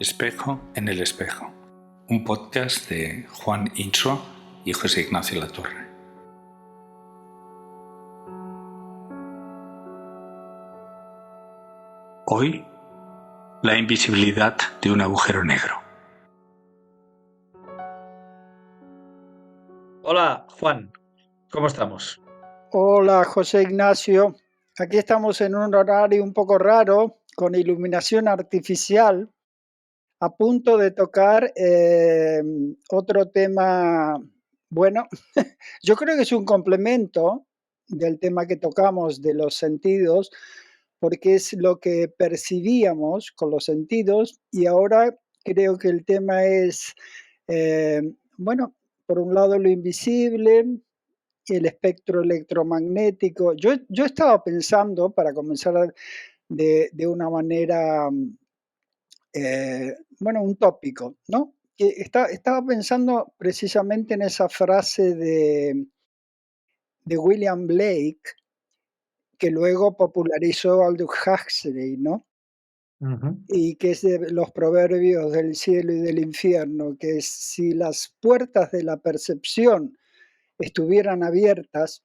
Espejo en el espejo, un podcast de Juan Insua y José Ignacio Latorre. Hoy, la invisibilidad de un agujero negro. Hola, Juan, ¿cómo estamos? Hola, José Ignacio. Aquí estamos en un horario un poco raro, con iluminación artificial, a punto de tocar otro tema. Bueno, yo creo que es un complemento del tema que tocamos de los sentidos, porque es lo que percibíamos con los sentidos y ahora creo que el tema es, eh, bueno, por un lado lo invisible, el espectro electromagnético. Yo estaba pensando, para comenzar de una manera, bueno, un tópico, ¿no? Que estaba pensando precisamente en esa frase de William Blake, que luego popularizó Aldous Huxley, ¿no? Ujú. Y que es de los proverbios del cielo y del infierno, que es si las puertas de la percepción estuvieran abiertas,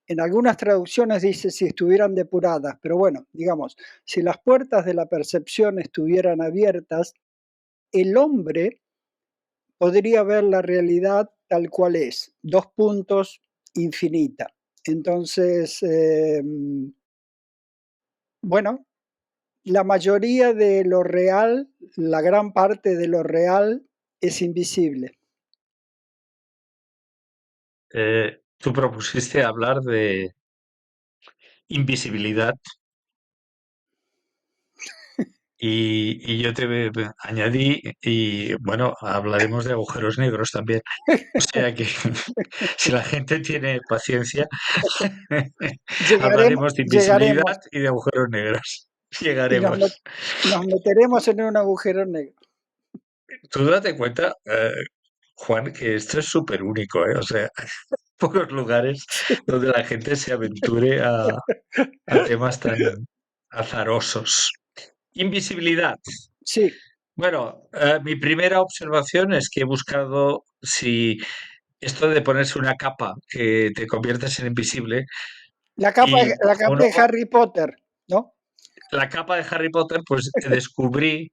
en algunas traducciones dice si estuvieran depuradas, pero bueno, digamos, si las puertas de la percepción estuvieran abiertas, el hombre podría ver la realidad tal cual es, dos puntos, infinita. Entonces, bueno, la mayoría de lo real, la gran parte de lo real es invisible. Tú propusiste hablar de invisibilidad y yo te añadí y bueno, hablaremos de agujeros negros también. O sea que si la gente tiene paciencia, Llegaremos, hablaremos de invisibilidad llegaremos y de agujeros negros. y Llegaremos. nos meteremos en un agujero negro. Tú date cuenta, Juan, que esto es súper único, ¿eh? O sea, pocos lugares donde la gente se aventure a temas tan azarosos. Invisibilidad. Sí, Bueno, mi primera observación es que he buscado si esto de ponerse una capa que te conviertes en invisible y la capa uno, de Harry Potter, ¿no? la capa de Harry Potter, pues descubrí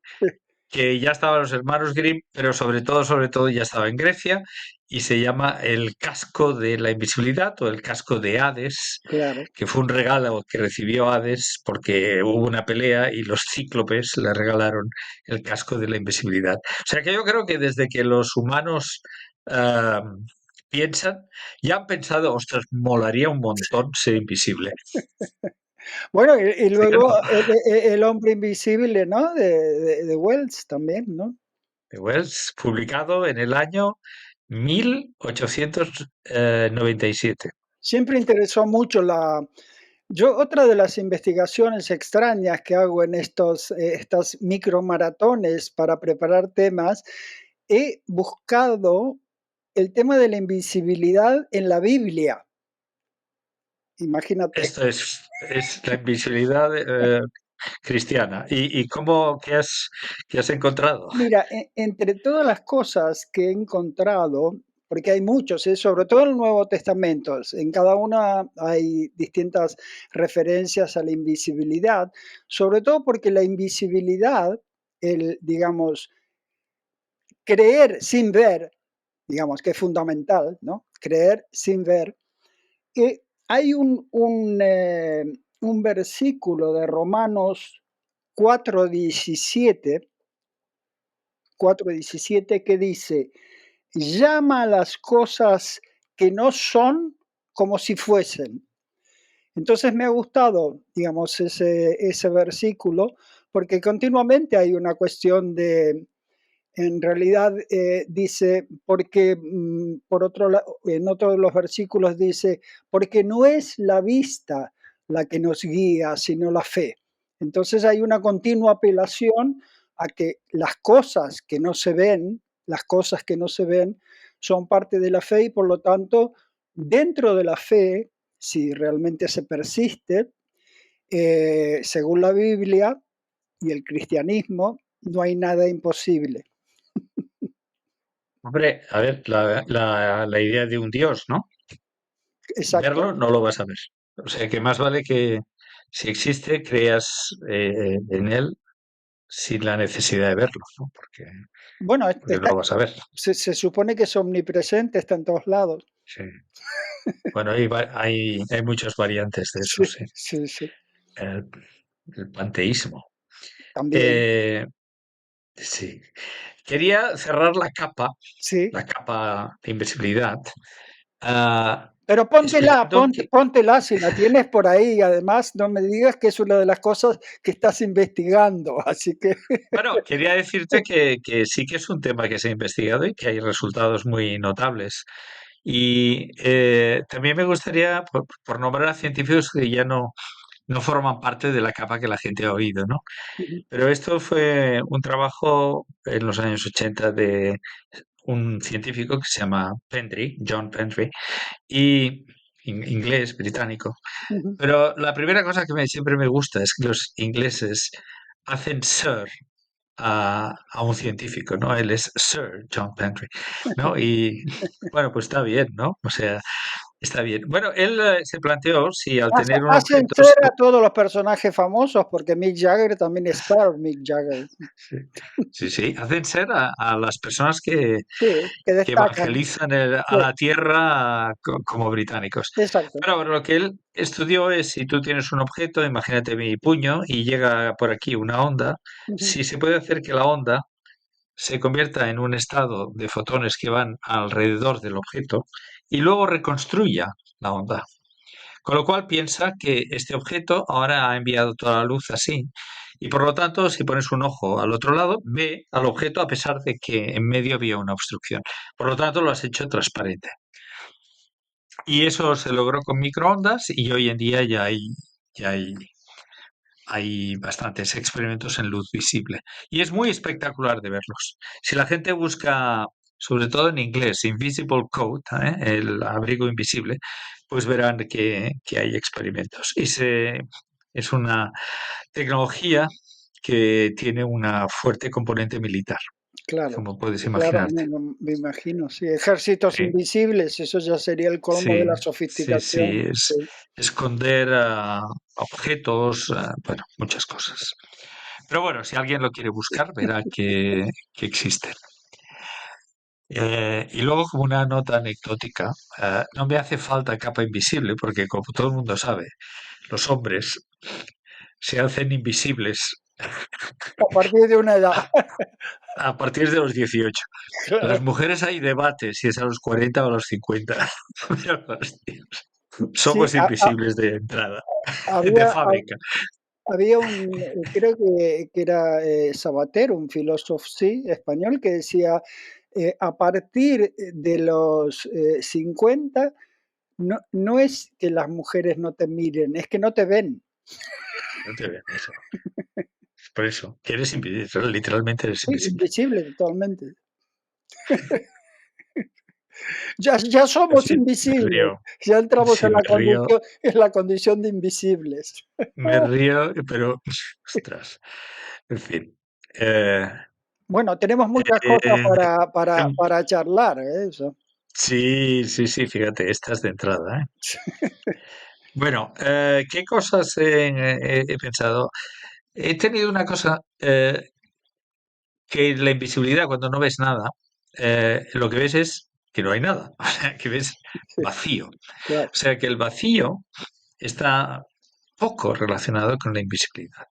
que ya estaban los hermanos Grimm, pero sobre todo ya estaba en Grecia y se llama el casco de la invisibilidad o el casco de Hades, Claro. que fue un regalo que recibió Hades porque hubo una pelea y los cíclopes le regalaron el casco de la invisibilidad. O sea que yo creo que desde que los humanos ah, piensan, ya han pensado, ostras, molaría un montón ser invisible. Bueno, y ¿Sí o luego no? el hombre invisible, ¿no? De Wells también, ¿no? De Wells, publicado en el año 1897. Siempre interesó mucho Yo, otra de las investigaciones extrañas que hago en estas micromaratones para preparar temas, he buscado el tema de la invisibilidad en la Biblia. Imagínate. Esto es la invisibilidad cristiana. ¿Y cómo, qué has encontrado? Mira, entre todas las cosas que he encontrado, porque hay muchos, sobre todo en el Nuevo Testamento, en cada una hay distintas referencias a la invisibilidad, sobre todo porque la invisibilidad, digamos, creer sin ver, digamos que es fundamental, ¿no? Creer sin ver. Hay un versículo de Romanos 4:17 4:17 que dice, llama a las cosas que no son como si fuesen. Entonces me ha gustado, digamos, ese versículo, porque continuamente hay una cuestión en realidad dice, porque por otro lado, en otro de los versículos dice, porque no es la vista la que nos guía, sino la fe. Entonces hay una continua apelación a que las cosas que no se ven, las cosas que no se ven, son parte de la fe y por lo tanto, dentro de la fe, si realmente se persiste, según la Biblia y el cristianismo, no hay nada imposible. Hombre, a ver, la idea de un Dios, ¿no? Exacto. Verlo no lo vas a ver. O sea que más vale que si existe, creas en él sin la necesidad de verlo, ¿no? Bueno, Porque no lo vas a ver. se supone que es omnipresente, está en todos lados. Sí. Bueno, hay muchas variantes de eso, sí. Sí. El panteísmo. También. Sí. Quería cerrar la capa Sí. de invisibilidad. Pero póntela, explicando que, póntela si la tienes por ahí. Además, no me digas que es una de las cosas que estás investigando. Así que. bueno, quería decirte que sí que es un tema que se ha investigado y que hay resultados muy notables. Y también me gustaría, por nombrar a científicos que ya no forman parte de la capa que la gente ha oído, ¿no? Pero esto fue un trabajo en los años 80 de un científico que se llama Pendry, John Pendry, y inglés, británico. Pero la primera cosa que siempre me gusta es que los ingleses hacen sir a un científico, ¿no? Él es Sir John Pendry, ¿no? Y bueno, pues está bien, ¿no? O sea, está bien. Bueno, él se planteó si al tener un Hacen objeto... ser a todos los personajes famosos, porque Mick Jagger también es Sir Mick Jagger. Sí, hacen ser a las personas que Sí, que destacan. evangelizan a Sí, la tierra como británicos. exacto. Pero bueno, lo que él estudió es si tú tienes un objeto, imagínate mi puño, y llega por aquí una onda, si se puede hacer que la onda se convierta en un estado de fotones que van alrededor del objeto y luego reconstruya la onda. Con lo cual piensa que este objeto ahora ha enviado toda la luz así. Y por lo tanto, si pones un ojo al otro llado, ve al objeto a pesar de que en medio había una obstrucción. Por lo tanto, lo has hecho transparente. Y eso se logró con microondas y hoy en día ya hay bastantes experimentos en luz visible. Y es muy espectacular de verlos. Si la gente busca, sobre todo en inglés, Invisible Coat, el abrigo invisible, pues verán que hay experimentos. Es una tecnología que tiene una fuerte componente militar, Claro, como puedes claro, imaginarte. me imagino, sí. Ejércitos Sí, invisibles, eso ya sería el colmo de sí, la sí, sofisticación. es Sí. esconder objetos, bueno, muchas cosas. Pero bueno, si alguien lo quiere buscar, verá que existen. Y luego, como una nota anecdótica, no me hace falta capa invisible porque, como todo el mundo sabe, los hombres se hacen invisibles A partir de una edad. a partir de los 18. Las Claro. mujeres hay debate si es a los 40 o a los 50. Pero, hostias, Sí, somos invisibles de entrada, de había, fábrica. había creo que era Sabater, un filósofo, sí, español, que decía, a partir de los 50, no es que las mujeres no te miren, es que no te ven. No te ven eso. Por eso, que eres invisible, literalmente eres Sí, invisible. invisible totalmente. Ya En somos fin, me invisibles, río. ya entramos Sí, en la condición de invisibles. me río, pero, ostras, en fin. Eh, Bueno, tenemos muchas cosas eh, em, para charlar, eso. sí, fíjate, esta es de entrada, ¿eh? Bueno, ¿qué cosas he pensado? He tenido una cosa, que la invisibilidad, cuando no ves nada, lo que ves es que no hay nada, o sea, que ves Sí, vacío. claro. O sea, que el vacío está poco relacionado con la invisibilidad.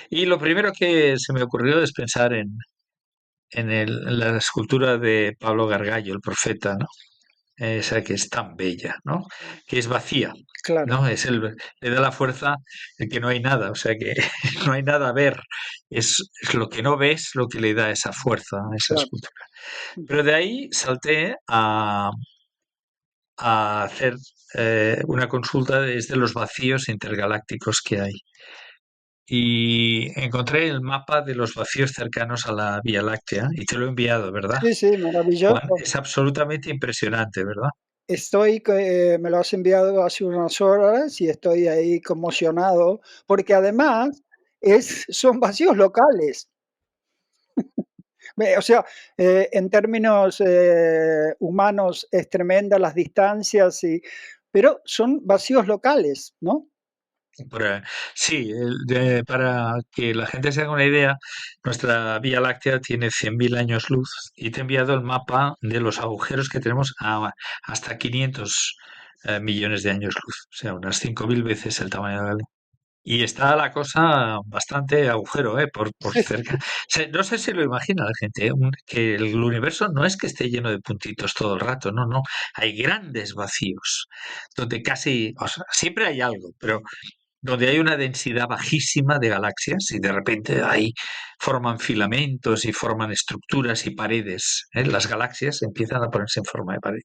Y lo primero que se me ocurrió es pensar en la escultura de Pablo Gargallo, el profeta, ¿no? Esa que es tan bella, ¿no? Que es vacía, Claro. ¿no? Le da la fuerza de que no hay nada, o sea que no hay nada a ver. Es lo que no ves lo que le da esa fuerza a esa Claro. escultura. Pero de ahí salté a hacer una consulta desde los vacíos intergalácticos que hay. Y encontré el mapa de los vacíos cercanos a la Vía Láctea y te lo he enviado, ¿verdad? Sí, Juan, maravilloso. es absolutamente impresionante, ¿verdad? Me lo has enviado hace unas horas y estoy ahí conmocionado, porque además son vacíos locales. O sea, en términos humanos es tremenda las distancias, pero son vacíos locales, ¿no? Sí, para que la gente se haga una idea, nuestra Vía Láctea tiene 100.000 años luz y te he enviado el mapa de los agujeros que tenemos hasta 500 millones de años luz, o sea, unas 5.000 veces el tamaño de la Luz. Y está la cosa bastante agujero, por cerca. O sea, no sé si lo imagina la gente, que el universo no es que esté lleno de puntitos todo el rato, no, no. Hay grandes vacíos, donde casi, o sea, siempre hay algo, pero donde hay una densidad bajísima de galaxias y de repente ahí forman filamentos y forman estructuras y paredes. Las galaxias empiezan a ponerse en forma de pared.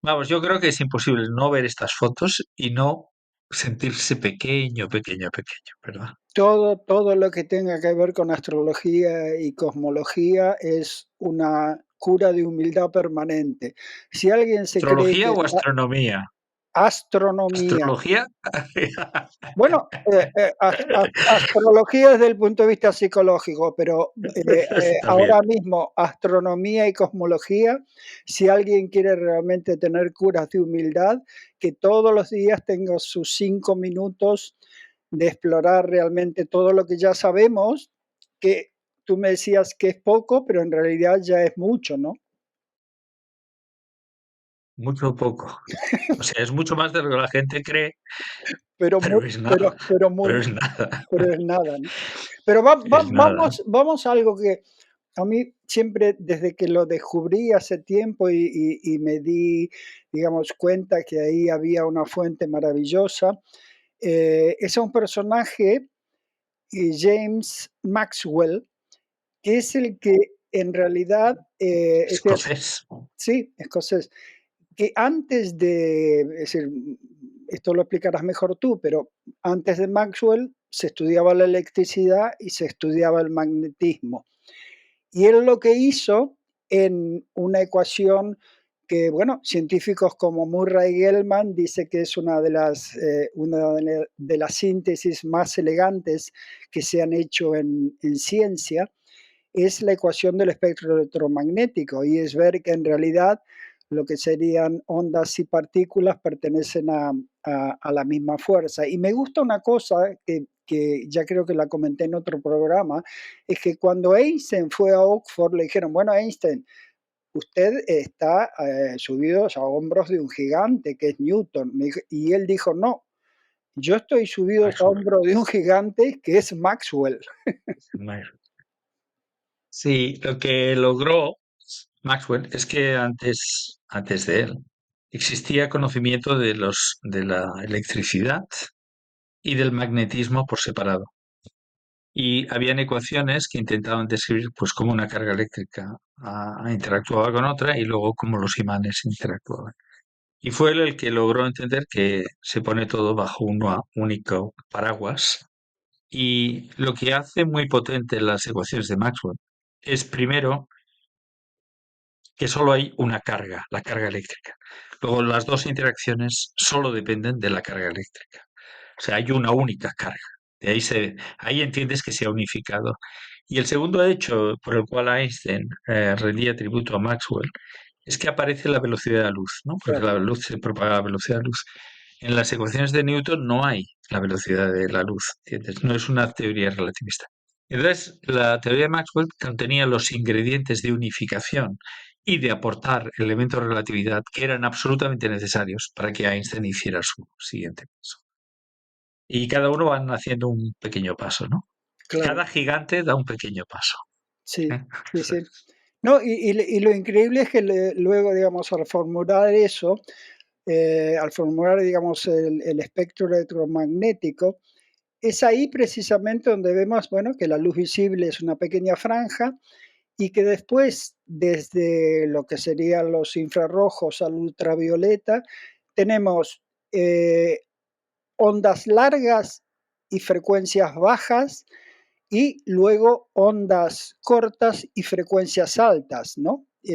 Vamos, yo creo que es imposible no ver estas fotos y no sentirse pequeño, pequeño, pequeño, ¿verdad? Todo lo que tenga que ver con astrología y cosmología es una cura de humildad permanente. Si alguien se cree ¿Astrología que o astronomía? astronomía, ¿Astrología? bueno, astrología desde el punto de vista psicológico, pero También. ahora mismo astronomía y cosmología, si alguien quiere realmente tener curas de humildad, que todos los días tenga sus 5 minutos de explorar realmente todo lo que ya sabemos, que tú me decías que es poco, pero en realidad ya es mucho, ¿no? Mucho o poco. O sea, es mucho más de lo que la gente cree, Pero, pero es nada. pero Pero muy, es nada. pero es nada, ¿no? Pero Es nada. vamos a algo que a mí siempre, desde que lo descubrí hace tiempo y me di, digamos, cuenta que ahí había una fuente maravillosa, es un personaje, James Maxwell, que es el que en realidad, Escocés. sí, escocés, que antes de, es decir, esto lo explicarás mejor tú, pero antes de Maxwell se estudiaba la electricidad y se estudiaba el magnetismo. Y él lo que hizo en una ecuación que, bueno, científicos como Murray Gell-Mann dice que es una de las síntesis más elegantes que se han hecho en ciencia, es la ecuación del espectro electromagnético, y es ver que en realidad lo que serían ondas y partículas pertenecen a la misma fuerza. Y me gusta una cosa que ya creo que la comenté en otro programa, es que cuando Einstein fue a Oxford le dijeron, bueno, Einstein, usted está subido a hombros de un gigante que es Newton. Y él dijo, no, yo estoy subido a Maxwell. hombros de un gigante que es Maxwell. Sí, lo que logró Maxwell es que antes de él existía conocimiento de la electricidad y del magnetismo por separado. Y habían ecuaciones que intentaban describir pues cómo una carga eléctrica interactuaba con otra y luego cómo los imanes interactuaban. Y fue él el que logró entender que se pone todo bajo un único paraguas. Y lo que hace muy potente las ecuaciones de Maxwell es primero que solo hay una carga, la carga eléctrica. Luego las dos interacciones solo dependen de la carga eléctrica. O sea, hay una única carga. Ahí entiendes que se ha unificado. Y el segundo hecho por el cual Einstein rendía tributo a Maxwell es que aparece la velocidad de la luz, ¿no? Porque Claro, la luz se propaga a la velocidad de la luz. En las ecuaciones de Newton no hay la velocidad de la luz, ¿entiendes? No es una teoría relativista. Entonces, la teoría de Maxwell contenía los ingredientes de unificación y de aportar elementos de relatividad que eran absolutamente necesarios para que Einstein hiciera su siguiente paso. Y cada uno van haciendo un pequeño paso, ¿no? claro. Cada gigante da un pequeño paso. Sí, ¿eh? sí, sí. No, y lo increíble es que luego, digamos, al formular eso, al formular, digamos, el espectro electromagnético, es ahí precisamente donde vemos, bueno, que la luz visible es una pequeña franja y que después, desde lo que serían los infrarrojos al ultravioleta, tenemos ondas largas y frecuencias bajas, y luego ondas cortas y frecuencias altas, ¿no? Sí,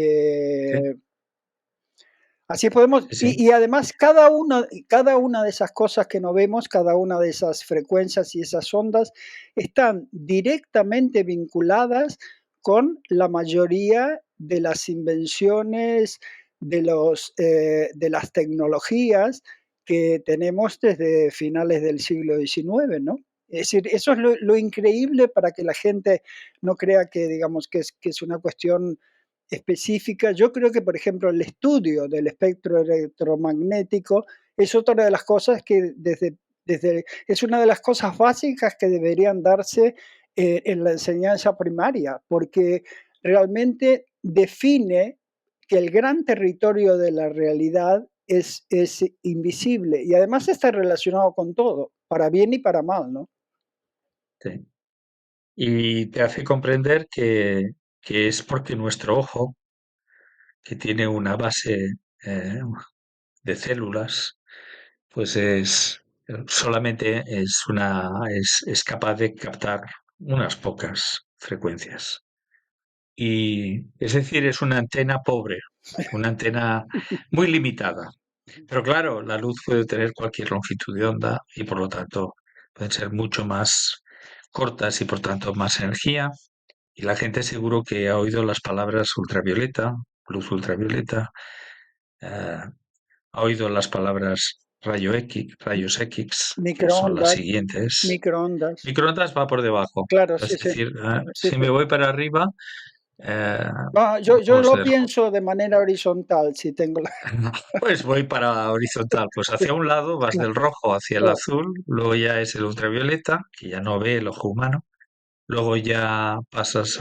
Así podemos, sí, sí. y además cada una de esas cosas que no vemos, cada una de esas frecuencias y esas ondas están directamente vinculadas con la mayoría de las invenciones, de las tecnologías que tenemos desde finales del siglo XIX, ¿no? Es decir, eso es lo increíble para que la gente no crea que, digamos, que es una cuestión específica. Yo creo que, por ejemplo, el estudio del espectro electromagnético es otra de las cosas que es una de las cosas básicas que deberían darse en la enseñanza primaria, porque realmente define que el gran territorio de la realidad es invisible y además está relacionado con todo, para bien y para mal, ¿no? Sí. Y te hace comprender que es porque nuestro ojo, que tiene una base eh, de células, pues solamente es capaz de captar unas pocas frecuencias. Y es decir, es una antena pobre, una antena muy limitada. Pero claro, la luz puede tener cualquier longitud de onda y por lo tanto pueden ser mucho más cortas y por tanto más energía. Y la gente seguro que ha oído las palabras ultravioleta, luz ultravioleta, eh, ha oído las palabras rayos X, que son las Microondas, siguientes. microondas. Microondas va por debajo. Claro, Es sí, sí, decir, sí, si sí. me voy para arriba, eh, No, yo vamos a lo ver, pienso de manera horizontal, si tengo la pues voy para horizontal. Pues sí, hacia un lado vas claro, del rojo hacia el claro. azul, luego ya es el ultravioleta, que ya no ve el ojo humano, luego ya pasas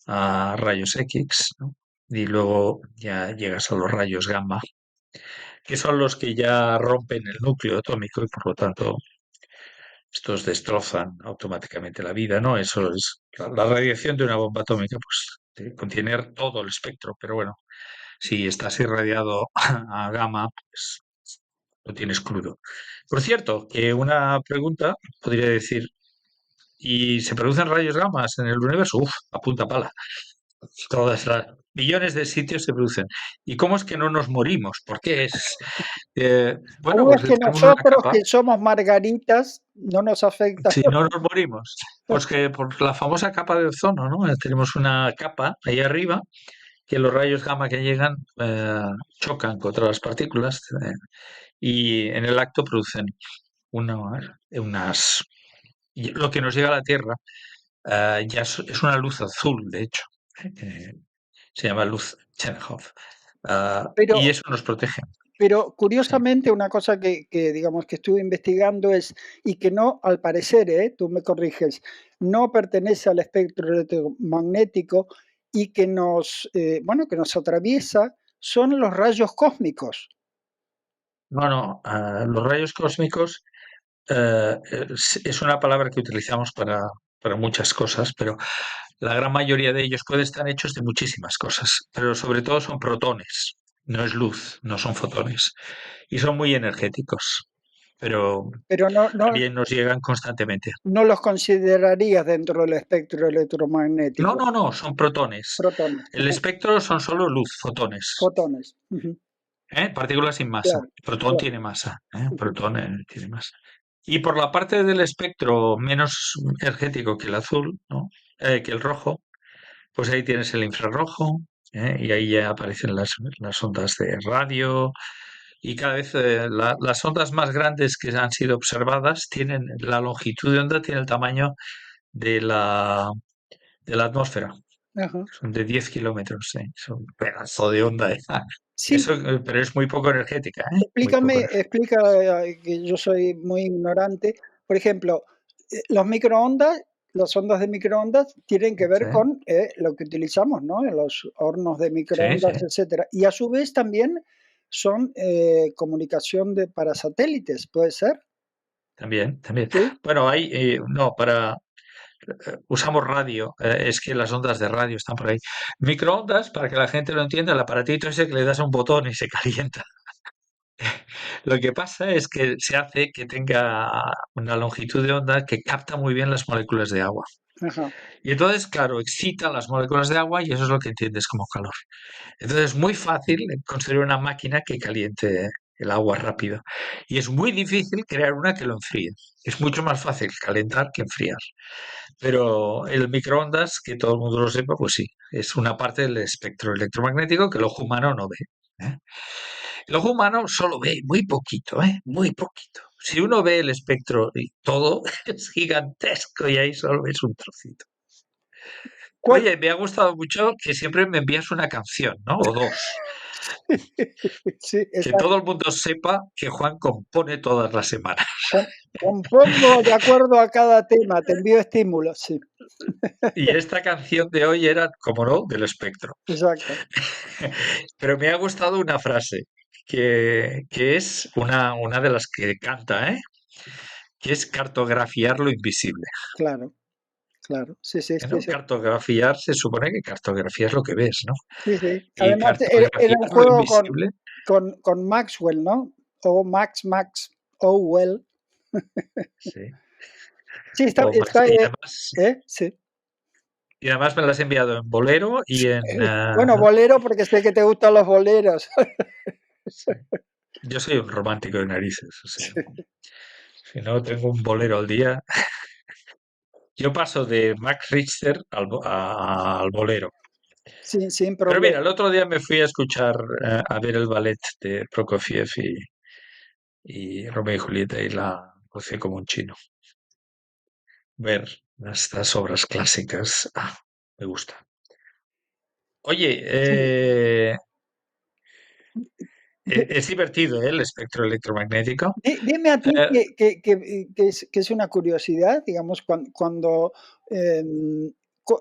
a rayos X, ¿no? Y luego ya llegas a los rayos gamma, que son los que ya rompen el núcleo atómico y por lo tanto estos destrozan automáticamente la vida, ¿no? Eso es la radiación de una bomba atómica, pues contiene todo el espectro, pero bueno, si estás irradiado a gamma, pues lo tienes crudo. Por cierto, que una pregunta podría decir, ¿y se producen rayos gamas en el universo? Uf, a punta pala. Todas las millones de sitios se producen. ¿Y cómo es que no nos morimos? ¿Por qué es? Bueno, ¿Cómo es pues que tenemos una nosotros, capa. que somos margaritas, no nos afecta? Si no nos morimos, pues que por la famosa capa de ozono, ¿no? Tenemos una capa ahí arriba que los rayos gamma que llegan chocan contra las partículas y en el acto producen unas. Y lo que nos llega a la Tierra ya es una luz azul, de hecho. eh, Se llama luz Cherenkov. Y Pero eso nos protege. Pero Sí. curiosamente una cosa que digamos que estuve investigando es, y que no, al parecer, tú me corriges, no pertenece al espectro electromagnético y que bueno, que nos atraviesa, son los rayos cósmicos. No, no, los rayos cósmicos es una palabra que utilizamos para muchas cosas, pero la gran mayoría de ellos pueden estar hechos de muchísimas cosas, pero sobre todo son protones, no es luz, no son fotones, y son muy energéticos, pero Pero también nos llegan constantemente. no los considerarías dentro del espectro No, electromagnético. no, no, son protones. Protones, El espectro son solo luz, fotones. fotones. Ujú, Partículas sin masa. claro, Protón claro. tiene masa. Ujú, Protón tiene masa. Y por la parte del espectro menos energético que el azul, ¿no? Que el rojo, pues ahí tienes el infrarrojo, y ahí ya aparecen las ondas de radio. Y cada vez las ondas más grandes que han sido observadas tienen la longitud de onda, tiene el tamaño de la atmósfera. ajá. Son de 10 kilómetros, ¿eh? Son un pedazo de onda. Sí, Pero es muy poco energética, ¿eh? Muy poco energética. Explica, que yo soy muy ignorante. Por ejemplo, los microondas, las ondas de microondas tienen que Sí, ver con, lo que utilizamos, ¿no? En los hornos de sí, sí, microondas, etcétera. Y a su vez también son, comunicación para satélites, ¿puede ser? también, también. Sí. Bueno, no, usamos radio, es que las ondas de radio están por ahí. Microondas, para que la gente lo entienda, el aparatito ese que le das a un botón y se calienta. Lo que pasa es que se hace que tenga una longitud de onda que capta muy bien las moléculas de agua. Ajá. Y entonces, claro, excita las moléculas de agua y eso es lo que entiendes como calor. Entonces es muy fácil construir una máquina que caliente el agua rápido. Y es muy difícil crear una que lo enfríe. Es mucho más fácil calentar que enfriar. Pero el microondas, que todo el mundo lo sepa, pues sí, es una parte del espectro electromagnético que el ojo humano no ve. ¿Eh? El ojo humano solo ve muy poquito, ¿eh? Muy poquito. Si uno ve el espectro y todo es gigantesco y ahí solo ves un trocito. ¿Cuál? Oye, me ha gustado mucho que siempre me envías una canción, ¿no? O dos. Sí, Que exacto. todo el mundo sepa que Juan compone todas las semanas. Compongo de acuerdo a cada tema, te envío estímulos, sí, Y esta canción de hoy era, como no, del espectro. exacto, Pero me ha gustado una frase que es una de las que canta, ¿eh? Que es cartografiar lo invisible. claro, claro, sí, sí, sí, ¿No? sí, Cartografiar se supone que cartografía es lo que ves, ¿no? sí, sí. Y Además, era cartografiar un lo juego invisible, con Maxwell, ¿no? O Max Owell. sí. Sí, O más, sí. y además me las has enviado en bolero y en... Bueno, bolero, porque sé que te gustan los boleros. sí. Yo soy un romántico de narices, o sea, si no tengo un bolero al día. Yo paso de Max Richter al bolero. Sin Pero mira, problema. el otro día me fui a escuchar, a ver el ballet de Prokofiev y Romeo y Julieta y la gocé como un chino. Ver estas obras clásicas, me gusta. Oye, Sí. Di- es divertido, ¿eh? El espectro electromagnético. Dime a ti Eh, que es una curiosidad, digamos, cuando,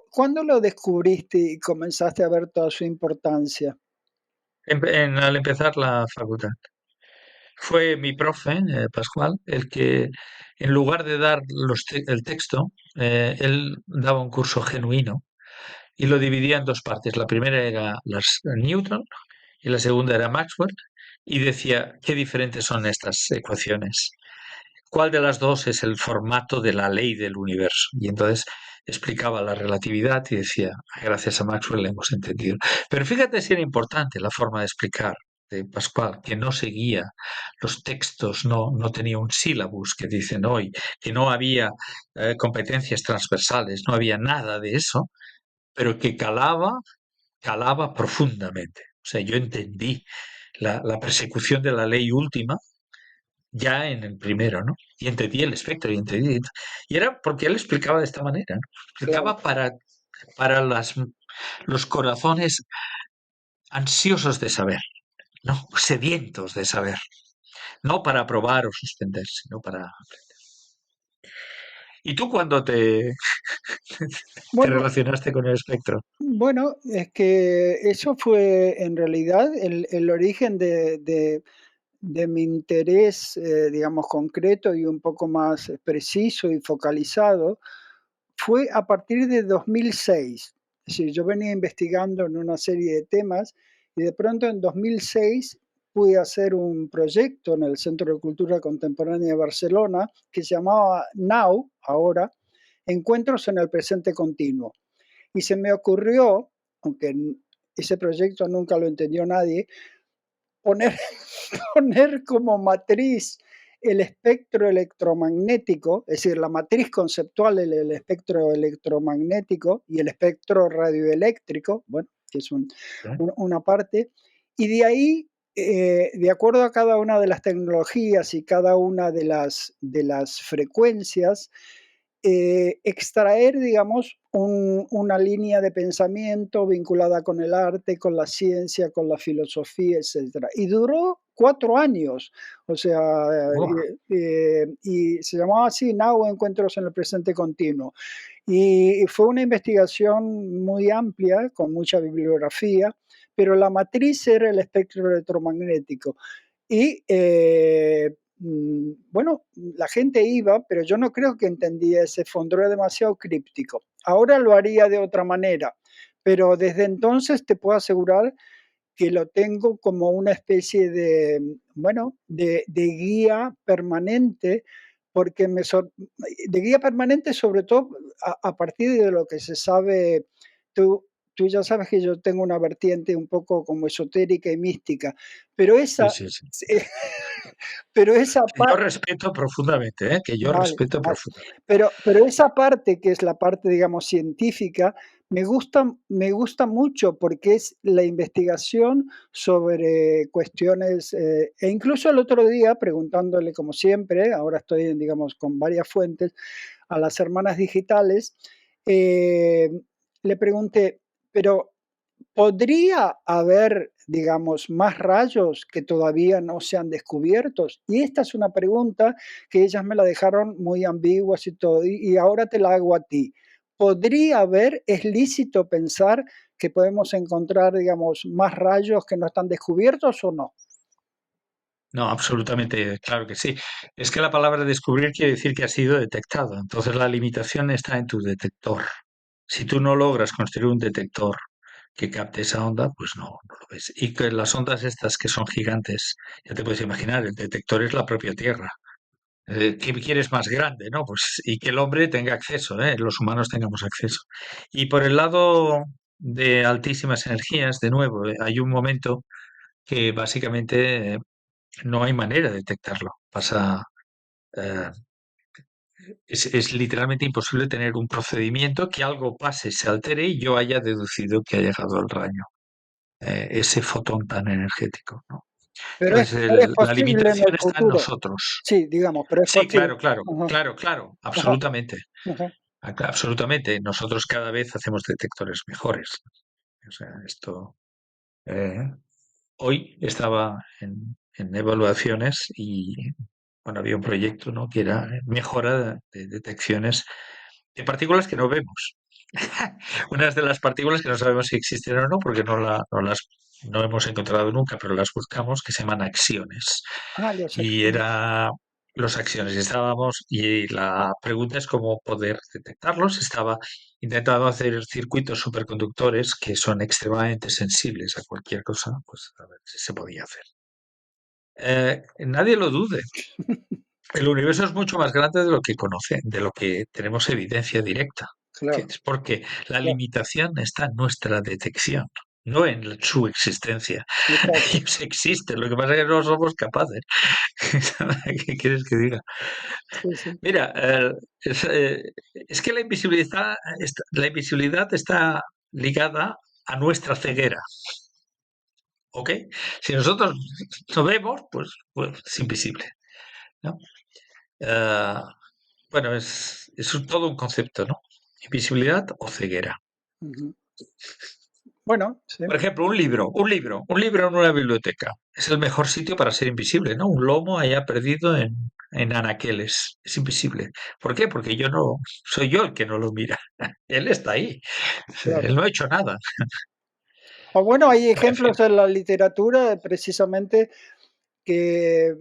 ¿cuándo lo descubriste y comenzaste a ver toda su importancia? al empezar la facultad. Fue mi profe, Pascual, el que en lugar de dar el texto, él daba un curso genuino y lo dividía en dos partes. La primera era las Newton y la segunda era Maxwell y decía qué diferentes son estas ecuaciones. ¿Cuál de las dos es el formato de la ley del universo? Y entonces explicaba la relatividad y decía, gracias a Maxwell hemos entendido. Pero fíjate si era importante la forma de explicar de Pascual, que no seguía los textos, no tenía un sílabus que dicen hoy, que no había competencias transversales, no había nada de eso, pero que calaba profundamente. O sea, yo entendí la persecución de la ley última ya en el primero, ¿no? Y entendí el espectro y entendí. Y era porque él explicaba de esta manera, ¿no? Claro, Explicaba para los corazones ansiosos de saber, ¿no? Sedientos de saber. No para aprobar o suspender, sino para aprender. ¿Y tú cuando te bueno, relacionaste con el espectro? bueno, es que eso fue en realidad el origen de mi interés, digamos, concreto y un poco más preciso y focalizado, fue a partir de 2006. Es decir, yo venía investigando en una serie de temas y de pronto en 2006 pude hacer un proyecto en el Centro de Cultura Contemporánea de Barcelona que se llamaba Now, ahora, Encuentros en el Presente Continuo. Y se me ocurrió, aunque ese proyecto nunca lo entendió nadie, poner, poner como matriz el espectro electromagnético, es decir, la matriz conceptual del espectro electromagnético y el espectro radioeléctrico, bueno, que es ¿Eh? una parte, y de ahí, de acuerdo a cada una de las tecnologías y cada una de las frecuencias, extraer, digamos, una línea de pensamiento vinculada con el arte, con la ciencia, con la filosofía, etc. Y duró 4 años, o sea, Oh, y se llamaba así, Now Encuentros en el Presente Continuo. Y fue una investigación muy amplia, con mucha bibliografía, pero la matriz era el espectro electromagnético. Y bueno, la gente iba, pero yo no creo que entendía ese fondo, era demasiado críptico. Ahora lo haría de otra manera, pero desde entonces te puedo asegurar que lo tengo como una especie de, bueno, de guía permanente, porque de guía permanente sobre todo a partir de lo que se sabe. Tú, tú ya sabes que yo tengo una vertiente un poco como esotérica y mística, pero Sí, esa, sí, sí. pero esa Que yo parte, respeto profundamente, ¿eh? Que yo vale, respeto vale. profundamente. Pero esa parte, que es la parte, digamos, científica, me gusta mucho porque es la investigación sobre cuestiones, e incluso el otro día preguntándole, como siempre, ahora estoy, digamos, con varias fuentes, a las hermanas digitales, eh, le pregunté, pero ¿podría haber, digamos, más rayos que todavía no se han descubiertos? Y esta es una pregunta que ellas me la dejaron muy ambiguas y todo, y ahora te la hago a ti. ¿Podría haber, es lícito pensar que podemos encontrar, digamos, más rayos que no están descubiertos o no? No, absolutamente, claro que sí. Es que la palabra descubrir quiere decir que ha sido detectado. Entonces la limitación está en tu detector. Si tú no logras construir un detector que capte esa onda, pues no lo ves. Y que las ondas estas que son gigantes, ya te puedes imaginar, el detector es la propia Tierra. ¿Qué quieres más grande, no? Pues y que el hombre tenga acceso, los humanos tengamos acceso. Y por el lado de altísimas energías, de nuevo, hay un momento que básicamente no hay manera de detectarlo. Eh, es literalmente imposible tener un procedimiento que algo pase, se altere y yo haya deducido que ha llegado el rayo, ese fotón tan energético, ¿no? Entonces, Pero es la posible en limitación el está en futuro. nosotros. Sí, digamos, pero es Sí, posible. claro, claro, Ajá, claro, claro, ajá, absolutamente, ajá. absolutamente. Nosotros cada vez hacemos detectores mejores. O sea, esto. eh, Hoy estaba en evaluaciones y bueno, había un proyecto, ¿no? Que era mejora de detecciones de partículas que no vemos. Unas de las partículas que no sabemos si existen o no, porque no hemos encontrado nunca, pero las buscamos, que se llaman axiones. Ah, los Y acciones. era los axiones. Y la pregunta es cómo poder detectarlos. Estaba intentando hacer circuitos superconductores que son extremadamente sensibles a cualquier cosa, pues a ver si se podía hacer. Nadie lo dude. El universo es mucho más grande de lo que conoce, de lo que tenemos evidencia directa. Que Claro, es porque la claro, limitación está en nuestra detección, no en su existencia. exacto. Ellos existen, lo que pasa es que no somos capaces. ¿Qué quieres que diga? Sí, sí. Mira, es que la invisibilidad está ligada a nuestra ceguera, ¿ok? Si nosotros no vemos, pues es invisible, ¿no? Eh, bueno, es todo un concepto, ¿no? Invisibilidad o ceguera. Ujú. Bueno, sí, Por ejemplo, un libro en una biblioteca. Es el mejor sitio para ser invisible, ¿no? Un lomo allá perdido en anaqueles. Es invisible. ¿Por qué? Porque yo no, soy yo el que no lo mira. Él está ahí. claro. Él no ha hecho nada. O bueno, hay En fin. ejemplos en la literatura precisamente que,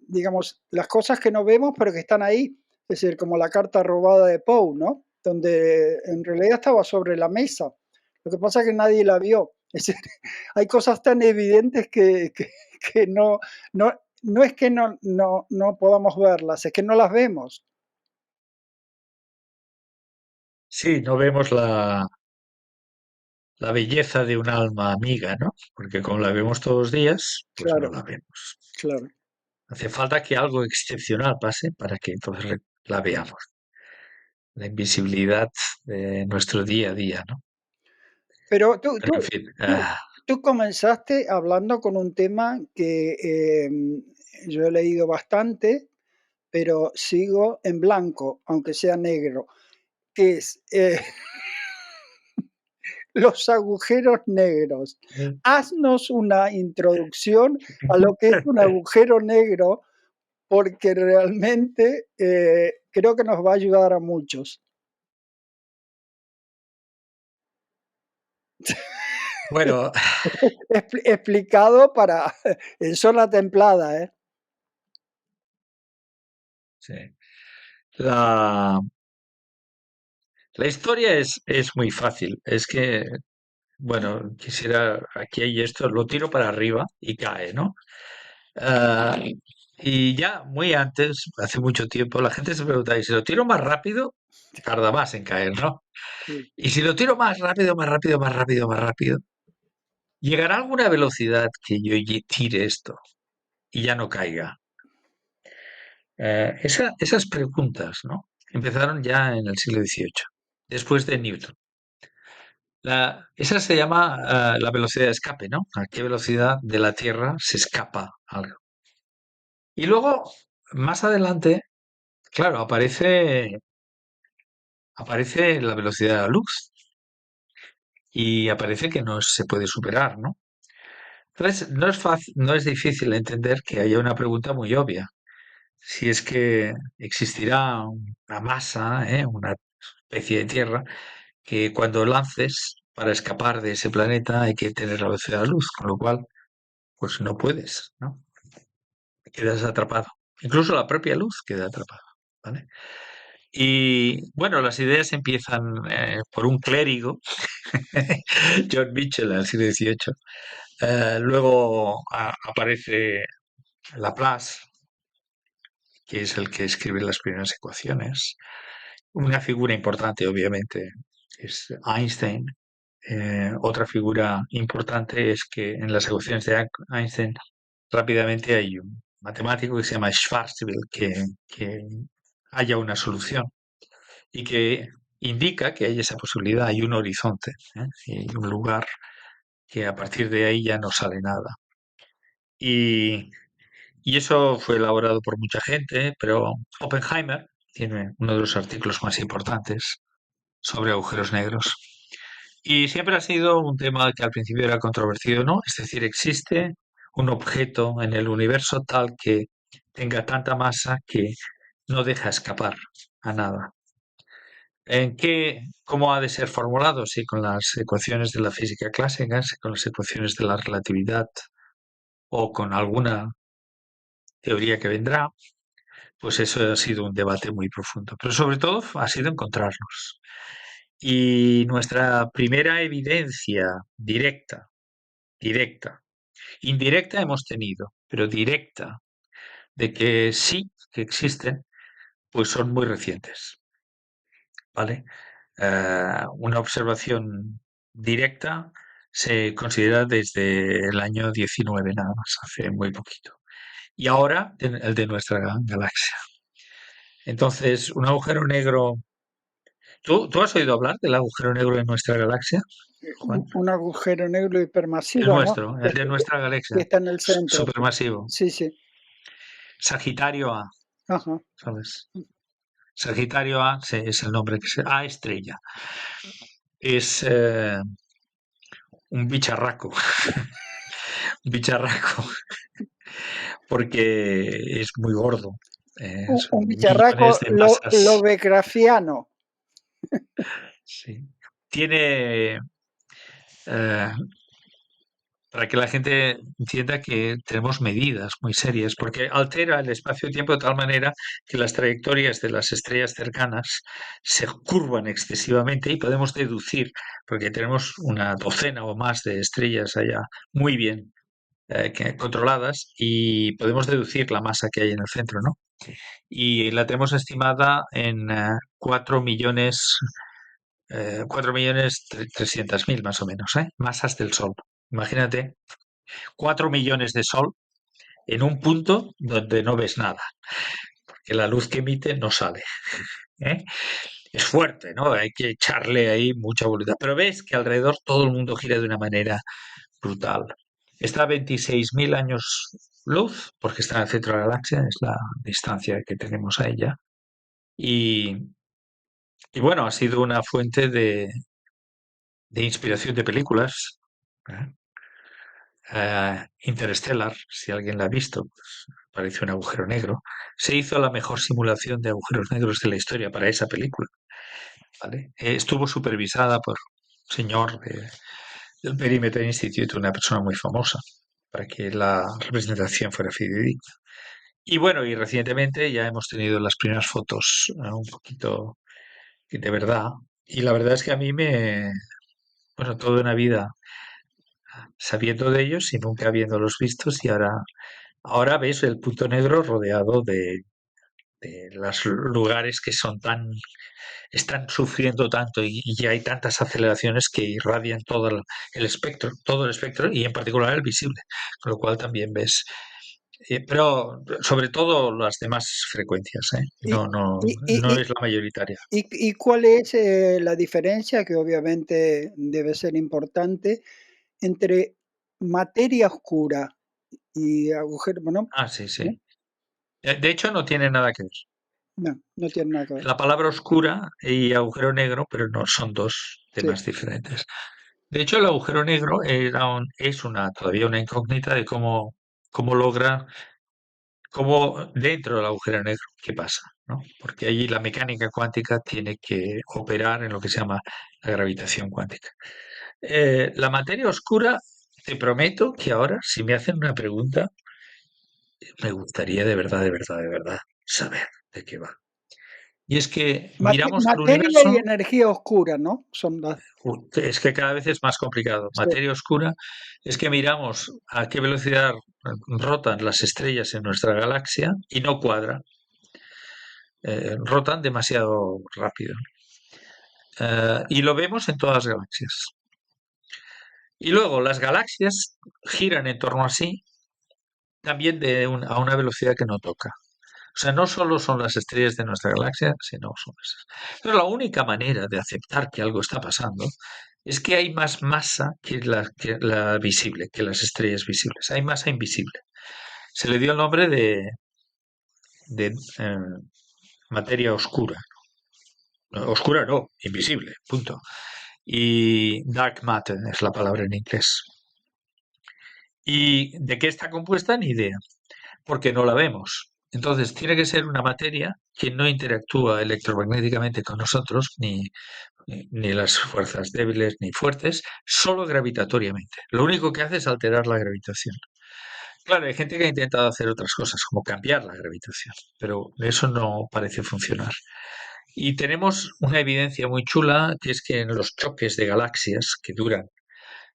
digamos, las cosas que no vemos, pero que están ahí, es decir, como la carta robada de Poe, ¿no? Donde en realidad estaba sobre la mesa. Lo que pasa es que nadie la vio. Es decir, hay cosas tan evidentes que no es que no podamos verlas, es que no las vemos. Sí, no vemos la belleza de un alma amiga, ¿no? Porque como la vemos todos los días, pues no Claro, la vemos. claro. Hace falta que algo excepcional pase para que entonces la veamos. La invisibilidad de nuestro día a día, ¿no? Pero tú, Pero en tú, fin, tú, tú comenzaste hablando con un tema que yo he leído bastante, pero sigo en blanco, aunque sea negro, que es los agujeros negros. Haznos una introducción a lo que es un agujero negro, porque realmente creo que nos va a ayudar a muchos. bueno, Explicado para en zona templada, ¿eh? sí. La, la historia es muy fácil. Es que, bueno, quisiera, aquí hay esto, lo tiro para arriba y cae, ¿no? Ah, Y ya muy antes, hace mucho tiempo, la gente se preguntaba, ¿y si lo tiro más rápido, tarda más en caer, ¿no? Sí. Y si lo tiro más rápido, más rápido, más rápido, más rápido, llegará alguna velocidad que yo tire esto y ya no caiga. Esas preguntas, ¿no? Empezaron ya en el siglo XVIII, después de Newton. Esa se llama la velocidad de escape, ¿no? ¿A qué velocidad de la Tierra se escapa algo? Y luego, más adelante, claro, aparece la velocidad de la luz y aparece que no se puede superar, ¿no? Entonces, no es fácil, no es difícil entender que haya una pregunta muy obvia. Si es que existirá una masa, una especie de Tierra, que cuando lances para escapar de ese planeta hay que tener la velocidad de la luz, con lo cual, pues no puedes, ¿no? Quedas atrapado. Incluso la propia luz queda atrapada, ¿vale? Y bueno, las ideas empiezan por un clérigo, John Mitchell, en el siglo XVIII. Luego aparece Laplace, que es el que escribe las primeras ecuaciones. Una figura importante, obviamente, es Einstein. Otra figura importante es que en las ecuaciones de Einstein rápidamente hay un matemático que se llama Schwarzschild que haya una solución y que indica que hay esa posibilidad, hay un horizonte, y un lugar que a partir de ahí ya no sale nada. Y, y eso fue elaborado por mucha gente, pero Oppenheimer tiene uno de los artículos más importantes sobre agujeros negros. Y siempre ha sido un tema que al principio era controvertido, ¿no? Es decir, existe un objeto en el universo tal que tenga tanta masa que no deja escapar a nada. ¿Cómo ha de ser formulado? Sí, con las ecuaciones de la física clásica, sí, con las ecuaciones de la relatividad o con alguna teoría que vendrá, pues eso ha sido un debate muy profundo. Pero sobre todo ha sido encontrarnos. Y nuestra primera evidencia directa, indirecta hemos tenido, pero directa, de que sí, que existen, pues son muy recientes, ¿vale? Una observación directa se considera desde el año 19 nada más, hace muy poquito. Y ahora el de nuestra galaxia. Entonces, un agujero negro. ¿Tú has oído hablar del agujero negro de nuestra galaxia, Juan? Un agujero negro El hipermasivo, ¿no? nuestro, el de nuestra Que galaxia, está en el centro. supermasivo. Sí, sí. Sagitario A, Ajá. ¿sabes? Sagitario A es el nombre que se. A estrella. Es un bicharraco. Un bicharraco, porque es muy gordo. Son Un millones bicharraco de masas. lobegrafiano. Sí. Tiene. eh, para que la gente entienda que tenemos medidas muy serias, porque altera el espacio-tiempo de tal manera que las trayectorias de las estrellas cercanas se curvan excesivamente y podemos deducir, porque tenemos una docena o más de estrellas allá muy bien controladas y podemos deducir la masa que hay en el centro, ¿no? Y la tenemos estimada en 4 millones, 4.300.000 más o menos, masas del Sol. Imagínate 4 millones de Sol en un punto donde no ves nada, que la luz que emite no sale. ¿eh? Es fuerte, ¿no? Hay que echarle ahí mucha voluntad. Pero ves que alrededor todo el mundo gira de una manera brutal. Está a 26.000 años luz, porque está en el centro de la galaxia, es la distancia que tenemos a ella. Y, y bueno, ha sido una fuente de inspiración de películas. ¿eh? Interstellar, si alguien la ha visto, pues parece un agujero negro. Se hizo la mejor simulación de agujeros negros de la historia para esa película. ¿vale? Estuvo supervisada por un señor del Perimeter Institute, una persona muy famosa, para que la representación fuera fidedigna. Y bueno, y recientemente ya hemos tenido las primeras fotos un poquito de verdad. Y la verdad es que a mí bueno, toda una vida sabiendo de ellos y nunca habiéndolos vistos y ahora Ahora ves el punto negro rodeado de los lugares que están sufriendo tanto y hay tantas aceleraciones que irradian todo el espectro y en particular el visible, con lo cual también ves, pero sobre todo las demás frecuencias, ¿eh? ¿Y, No, no, y, no y, es la mayoritaria. y cuál es la diferencia, que obviamente debe ser importante, entre materia oscura y agujero? Bueno, Ah, sí, sí. ¿eh? De hecho, no tiene nada que ver. No, no tiene nada que ver. La palabra oscura y agujero negro, pero no, son dos Sí. temas diferentes. De hecho, el agujero negro es todavía una incógnita de cómo dentro del agujero negro, qué pasa, ¿no? Porque allí la mecánica cuántica tiene que operar en lo que se llama la gravitación cuántica. La materia oscura, te prometo que ahora, si me hacen una pregunta, me gustaría de verdad saber de qué va. Y es que miramos el Materia y universo. energía oscura, ¿no? Son las. Es que cada vez es más complicado. Sí. Materia oscura es que miramos a qué velocidad rotan las estrellas en nuestra galaxia y no cuadra. Rotan demasiado rápido. Y lo vemos en todas las galaxias. Y luego las galaxias giran en torno a sí también a una velocidad que no toca. O sea, no solo son las estrellas de nuestra galaxia, sino son esas. Entonces, la única manera de aceptar que algo está pasando es que hay más masa que la visible, que las estrellas visibles. Hay masa invisible. Se le dio el nombre de materia oscura. Oscura no, invisible, punto. Y dark matter es la palabra en inglés. ¿Y de qué está compuesta? Ni idea, porque no la vemos. Entonces, tiene que ser una materia que no interactúa electromagnéticamente con nosotros, ni las fuerzas débiles ni fuertes, solo gravitatoriamente. Lo único que hace es alterar la gravitación. Claro, hay gente que ha intentado hacer otras cosas, como cambiar la gravitación, pero eso no parece funcionar. Y tenemos una evidencia muy chula, que es que en los choques de galaxias, que duran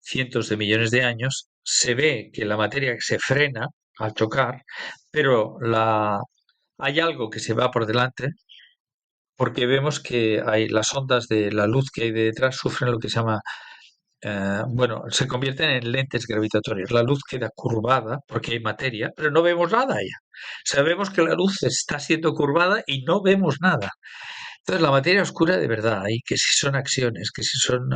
cientos de millones de años, se ve que la materia se frena al chocar, pero hay algo que se va por delante, porque vemos que las ondas de la luz que hay detrás sufren lo que se llama, bueno, se convierten en lentes gravitatorias. La luz queda curvada porque hay materia, pero no vemos nada allá. Sabemos que la luz está siendo curvada y no vemos nada. Entonces, la materia oscura de verdad hay, que si son acciones, que si son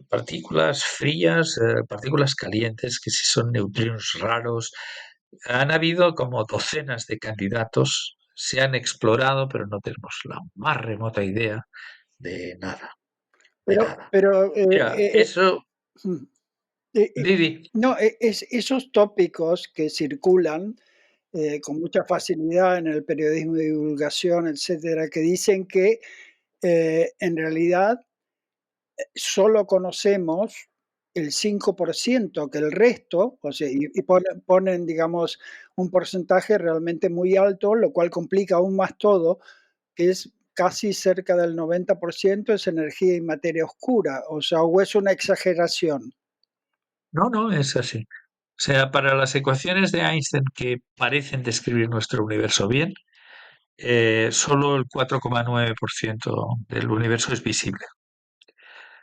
partículas frías, partículas calientes, que si son neutrinos raros. Han habido como docenas de candidatos, se han explorado, pero no tenemos la más remota idea de nada, de Pero, nada. pero Mira, eso, mm, eh, eh, Didi, no, esos tópicos que circulan con mucha facilidad en el periodismo de divulgación, etcétera, que dicen que en realidad solo conocemos el 5%, que el resto, o sea, y ponen, digamos, un porcentaje realmente muy alto, lo cual complica aún más todo, que es casi cerca del 90% es energía y materia oscura, o sea, o es una exageración. no, es así. O sea, para las ecuaciones de Einstein que parecen describir nuestro universo bien, solo el 4,9% del universo es visible.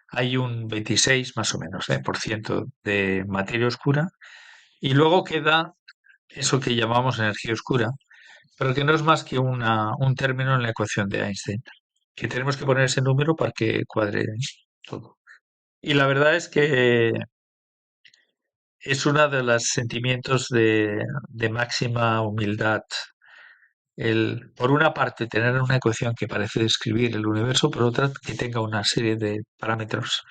Hay un 26 más o menos por ciento de materia oscura y luego queda eso que llamamos energía oscura, pero que no es más que un término en la ecuación de Einstein, que tenemos que poner ese número para que cuadre todo. Y la verdad es que es uno de los sentimientos de máxima humildad. Por una parte, tener una ecuación que parece describir el universo, por otra, que tenga una serie de parámetros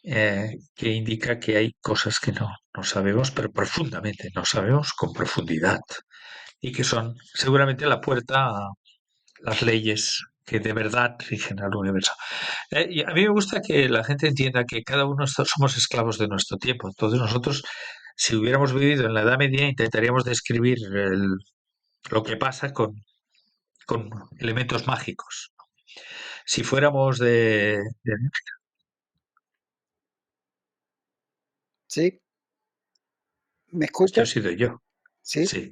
que indica que hay cosas que no sabemos, pero profundamente, no sabemos con profundidad, y que son seguramente la puerta a las leyes que de verdad rigen al universo. Y a mí me gusta que la gente entienda que cada uno somos esclavos de nuestro tiempo. Entonces nosotros, si hubiéramos vivido en la Edad Media, intentaríamos describir lo que pasa con elementos mágicos. Si fuéramos ¿Sí? ¿Me este he escuchas? sido yo. ¿Sí? Sí.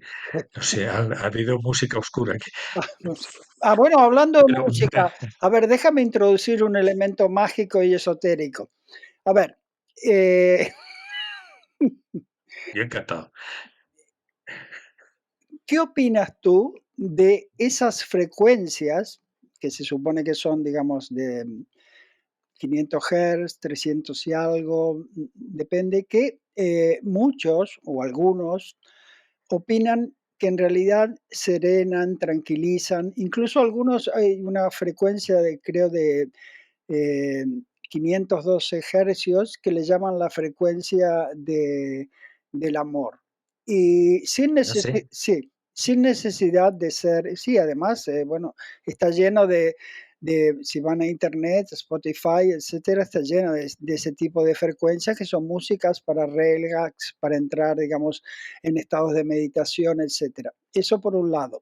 No sé, ha habido música oscura aquí. No sé. Bueno, hablando de Pero música, a ver, déjame introducir un elemento mágico y esotérico. A ver, eh, yo encantado. ¿qué opinas tú de esas frecuencias que se supone que son, digamos, de 500 Hz, 300 y algo, depende, que muchos o algunos opinan que en realidad serenan, tranquilizan, incluso algunos hay una frecuencia de, creo, de eh, 512 hercios que le llaman la frecuencia del amor. Y No sé. sí, sin necesidad de ser, sí, además, bueno, está lleno si van a internet, Spotify, etcétera, está lleno de ese tipo de frecuencias que son músicas para relax, para entrar, digamos, en estados de meditación, etcétera. Eso por un lado.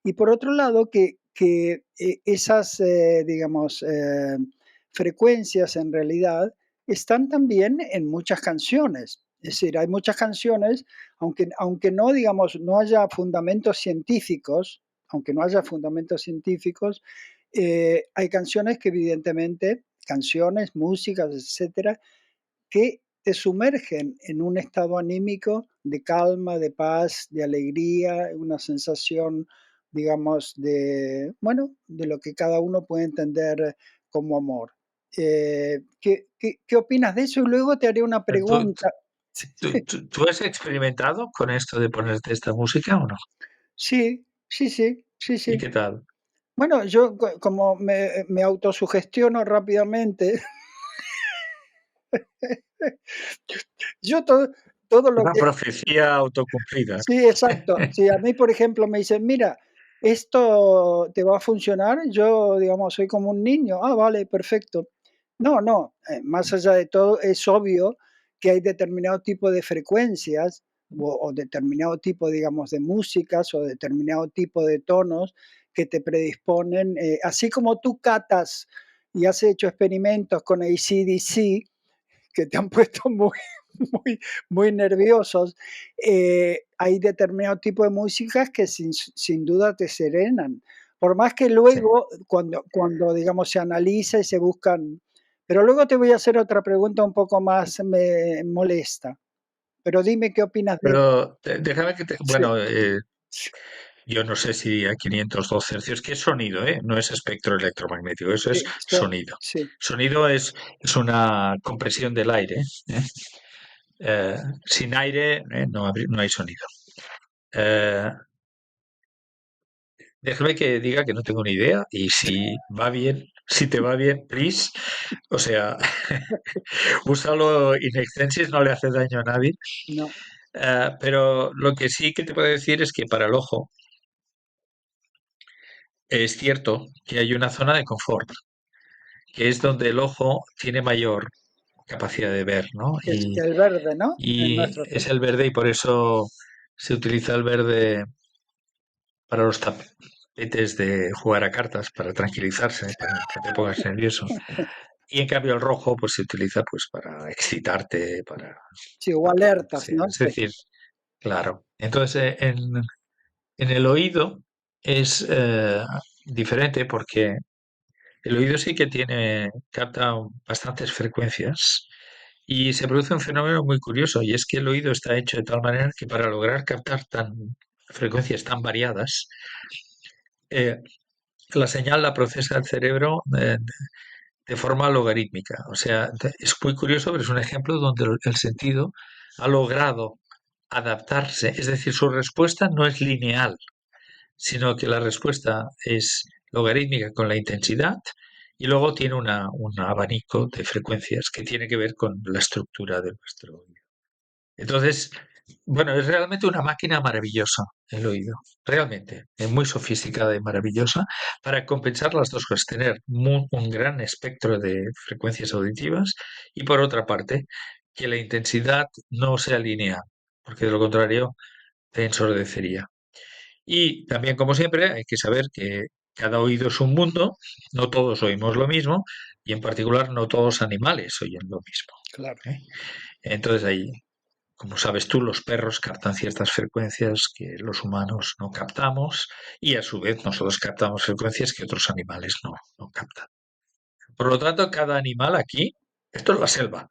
Y por otro lado, que esas, digamos, frecuencias en realidad están también en muchas canciones. Es decir, hay muchas canciones, aunque no, digamos, no haya fundamentos científicos, aunque no haya fundamentos científicos, hay canciones que evidentemente, canciones, músicas, etcétera, que te sumergen en un estado anímico de calma, de paz, de alegría, una sensación, digamos, bueno, de lo que cada uno puede entender como amor. ¿Qué opinas de eso? Y luego te haré una ¿Tú, pregunta. tú has experimentado con esto de ponerte esta música o no? Sí, sí, sí, sí, ¿Y sí. qué tal? Bueno, yo como me autosugestiono rápidamente, yo todo lo Una que profecía autocumplida. sí, exacto. Si a mí, por ejemplo, me dicen: "Mira, esto te va a funcionar", yo, digamos, soy como un niño: "Ah, vale, perfecto". No, no, más allá de todo, es obvio que hay determinado tipo de frecuencias o determinado tipo, digamos, de músicas o determinado tipo de tonos que te predisponen, así como tú catas y has hecho experimentos con AC/DC, que te han puesto muy, muy nerviosos, hay determinado tipo de músicas que sin duda te serenan. Por más que Sí. luego, cuando digamos se analiza y se buscan, pero luego te voy a hacer otra pregunta un poco más molesta. Pero dime qué opinas de esto. Pero déjame que te... Sí, Bueno, sí, yo no sé si a 502 hercios, que es sonido, ¿eh? No es espectro electromagnético, eso sí, es sonido. sí, Sonido es una compresión del aire, ¿eh? Sin aire, no hay sonido. Eh, Déjame que diga que no tengo ni idea y si va bien, si te va bien, please, o sea, úsalo in extensis, no le hace daño a nadie. no, Pero lo que sí que te puedo decir es que para el ojo es cierto que hay una zona de confort, que es donde el ojo tiene mayor capacidad de ver, ¿no? que el verde, ¿no? El Y nuestro, es el verde y por eso se utiliza el verde para los tapetes de jugar a cartas, para tranquilizarse, para que no te pongas nervioso. Y en cambio el rojo pues se utiliza pues para excitarte, sí, o para lo que alertas, sea. ¿no? Es Sí, decir, claro. Entonces en el oído es diferente porque el oído sí que capta bastantes frecuencias y se produce un fenómeno muy curioso y es que el oído está hecho de tal manera que para lograr captar frecuencias tan variadas, eh, la señal la procesa el cerebro de forma logarítmica. O sea, es muy curioso, pero es un ejemplo donde el sentido ha logrado adaptarse, es decir, su respuesta no es lineal, sino que la respuesta es logarítmica con la intensidad y luego tiene un abanico de frecuencias que tiene que ver con la estructura de nuestro oído. Entonces, bueno, es realmente una máquina maravillosa el oído, realmente, es muy sofisticada y maravillosa para compensar las dos cosas, tener un gran espectro de frecuencias auditivas y por otra parte, que la intensidad no sea lineal, porque de lo contrario te ensordecería. Y también, como siempre, hay que saber que cada oído es un mundo, no todos oímos lo mismo y en particular no todos animales oyen lo mismo. claro. ¿Eh? Entonces ahí. como sabes tú, los perros captan ciertas frecuencias que los humanos no captamos y a su vez nosotros captamos frecuencias que otros animales no captan. Por lo tanto, cada animal aquí, esto es la selva.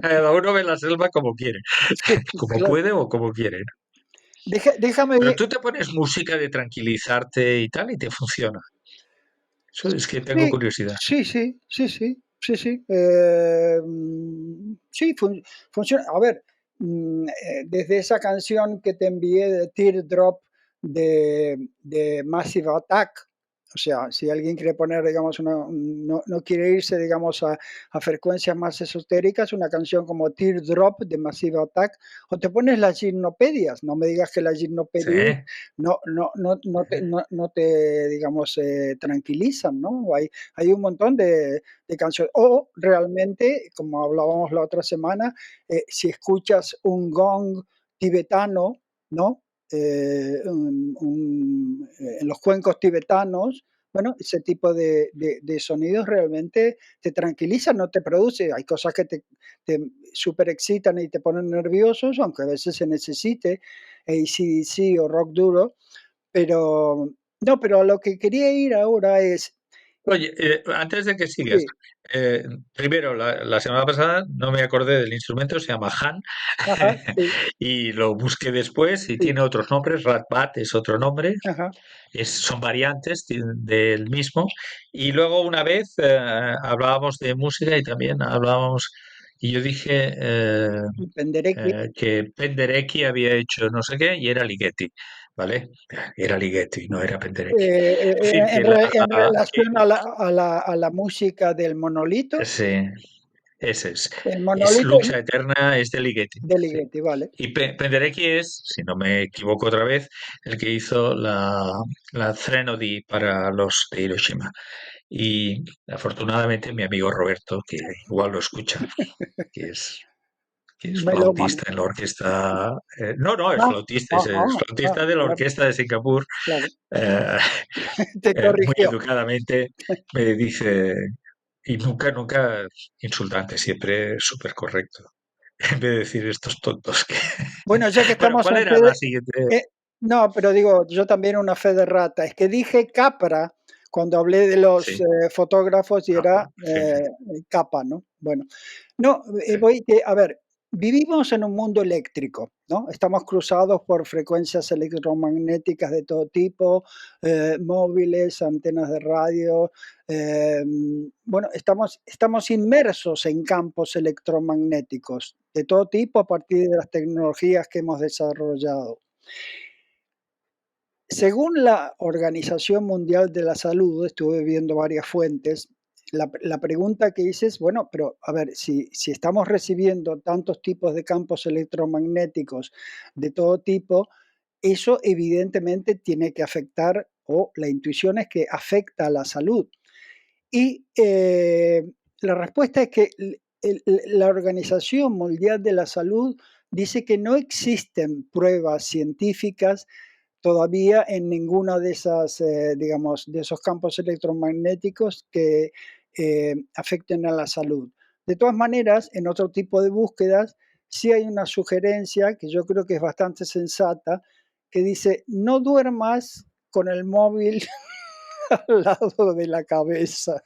Cada uno ve la selva como quiere, Sí, como claro. puede o como quiere, ¿no? Déjame, Pero tú te pones música de tranquilizarte y tal y te funciona. Eso es que tengo sí, curiosidad. sí, sí, sí, sí, sí, sí. Sí, funciona. A ver, desde esa canción que te envié de Teardrop de Massive Attack, o sea, si alguien quiere poner, digamos, no quiere irse, digamos, a frecuencias más esotéricas, una canción como Teardrop de Massive Attack, o te pones las gimnopedias, no me digas que las Sí, gimnopedias no te, digamos, tranquilizan, ¿no? Hay un montón de canciones. O realmente, como hablábamos la otra semana, si escuchas un gong tibetano, ¿no? En los cuencos tibetanos, bueno, ese tipo de sonidos realmente te tranquilizan, no te produce. Hay cosas que te super excitan y te ponen nerviosos, aunque a veces se necesite AC/DC o rock duro, pero no, pero a lo que quería ir ahora es, oye, antes de que sigas, sí, eh, primero, la semana pasada no me acordé del instrumento, se llama Han, ajá, sí, y lo busqué después y sí, tiene otros nombres. Ratbat es otro nombre, ajá, son variantes del mismo. Y luego una vez hablábamos de música y también hablábamos, y yo dije Penderecki. que Penderecki había hecho no sé qué y era Ligeti, ¿vale? Era Ligeti, no era Penderecki. Es decir, que En relación a la música del monolito, sí, ese es. el Es monolito es Luxa Eterna, es de Ligeti, de sí. Ligeti, vale. Y Penderecki es, si no me equivoco otra vez, el que hizo la Threnody para los de Hiroshima. Y afortunadamente mi amigo Roberto, que igual lo escucha, que es, que es Melómano. flautista en la orquesta. No, es Ah, flautista, es ajá, flautista de la claro, orquesta de Singapur. claro. eh, Te Muy corrigió. educadamente me dice, y nunca insultante, siempre súper correcto. En vez de decir estos tontos que. Bueno, ya que Bueno, estamos ¿cuál en era la siguiente? no, pero digo, yo también una fe de rata. Es que dije Capra cuando hablé de los Sí, fotógrafos y era sí, capa, ¿no? Bueno, no, sí. a ver, vivimos en un mundo eléctrico, ¿no? Estamos cruzados por frecuencias electromagnéticas de todo tipo, móviles, antenas de radio. Bueno, estamos inmersos en campos electromagnéticos de todo tipo a partir de las tecnologías que hemos desarrollado. Según la Organización Mundial de la Salud, estuve viendo varias fuentes, la pregunta que hice es, bueno, pero a ver, si estamos recibiendo tantos tipos de campos electromagnéticos de todo tipo, eso evidentemente tiene que afectar, o la intuición es que afecta a la salud. Y la respuesta es que la Organización Mundial de la Salud dice que no existen pruebas científicas todavía en ninguna de esas, digamos, de esos campos electromagnéticos que afecten a la salud. De todas maneras, en otro tipo de búsquedas, sí hay una sugerencia que yo creo que es bastante sensata, que dice, no duermas con el móvil al lado de la cabeza.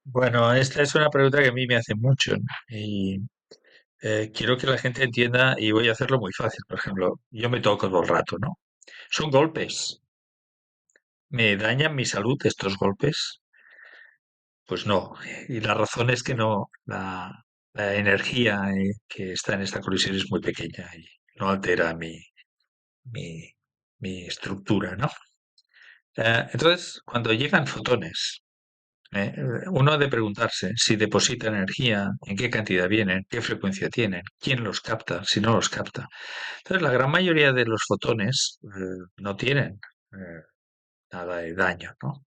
Bueno, esta es una pregunta que a mí me hace mucho, ¿no? Y quiero que la gente entienda y voy a hacerlo muy fácil. Por ejemplo, yo me toco todo el rato, ¿no? Son golpes. ¿Me dañan mi salud estos golpes? Pues no. Y la razón es que no. La energía que está en esta colisión es muy pequeña y no altera mi, mi estructura, ¿no? Entonces, cuando llegan fotones, uno ha de preguntarse si deposita energía, en qué cantidad vienen, qué frecuencia tienen, quién los capta, si no los capta. Entonces, la gran mayoría de los fotones no tienen eh, nada de daño, ¿no?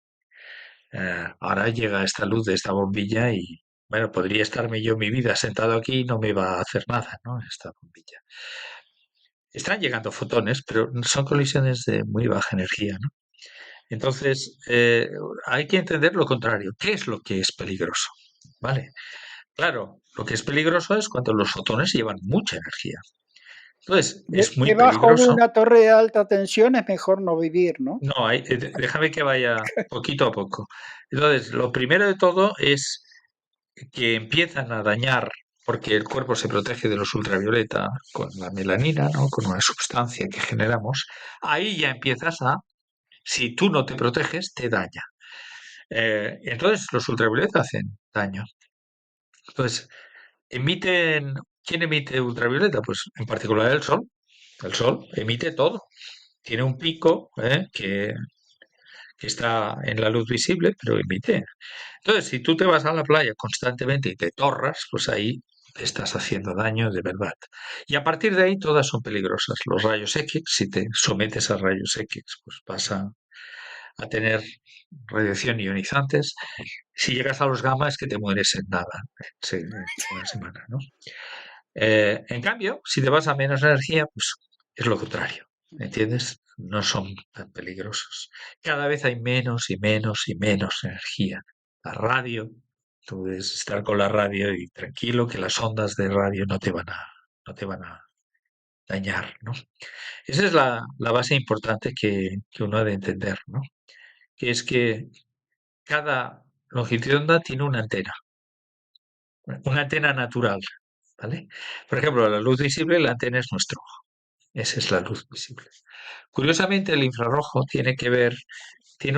Ahora llega esta luz de esta bombilla y, bueno, podría estarme yo mi vida sentado aquí y no me va a hacer nada, ¿no? Esta bombilla. Están llegando fotones, pero son colisiones de muy baja energía, ¿no? Entonces, hay que entender lo contrario. ¿Qué es lo que es peligroso? ¿Vale? claro, lo que es peligroso es cuando los fotones llevan mucha energía. Entonces, es muy Debajo de peligroso. una torre de alta tensión es mejor no vivir, ¿no? No, déjame que vaya poquito a poco. Entonces, lo primero de todo es que empiezan a dañar, porque el cuerpo se protege de los ultravioleta con la melanina, ¿no? Con una sustancia que generamos. Ahí ya empiezas a, si tú no te proteges, te daña. Entonces, los ultravioleta hacen daño. Entonces, emiten, ¿quién emite ultravioleta? Pues en particular el sol. El sol emite todo. Tiene un pico que está en la luz visible, pero emite. Entonces, si tú te vas a la playa constantemente y te torras, pues ahí te estás haciendo daño de verdad. Y a partir de ahí todas son peligrosas. Los rayos X, si te sometes a rayos X, pues vas a tener radiación ionizantes. Si llegas a los gamma es que te mueres en nada, en una semana, ¿no? En cambio, si te vas a menos energía, pues es lo contrario, ¿me entiendes? No son tan peligrosos. Cada vez hay menos y menos y menos energía. La radio, tú puedes estar con la radio y tranquilo que las ondas de radio no te van a dañar, ¿no? Esa es la base importante que uno ha de entender, ¿no? Que es que cada longitud de onda tiene una antena natural, ¿vale? Por ejemplo, la luz visible, la antena es nuestro ojo. Esa es la luz visible. Curiosamente, el infrarrojo tiene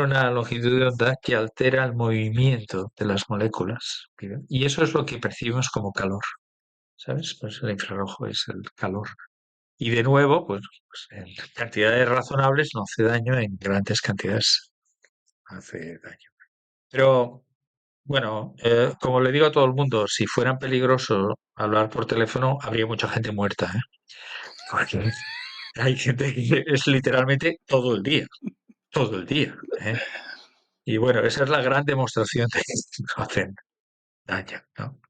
una longitud de onda que altera el movimiento de las moléculas. ¿Bien? Y eso es lo que percibimos como calor. ¿Sabes? Pues el infrarrojo es el calor. Y de nuevo, pues en cantidades razonables no hace daño, en grandes cantidades hace daño. Pero bueno, como le digo a todo el mundo, si fueran peligroso hablar por teléfono, habría mucha gente muerta, ¿eh? Porque hay gente que es literalmente todo el día, ¿eh? Y bueno, esa es la gran demostración de que no hacen daño, ¿no?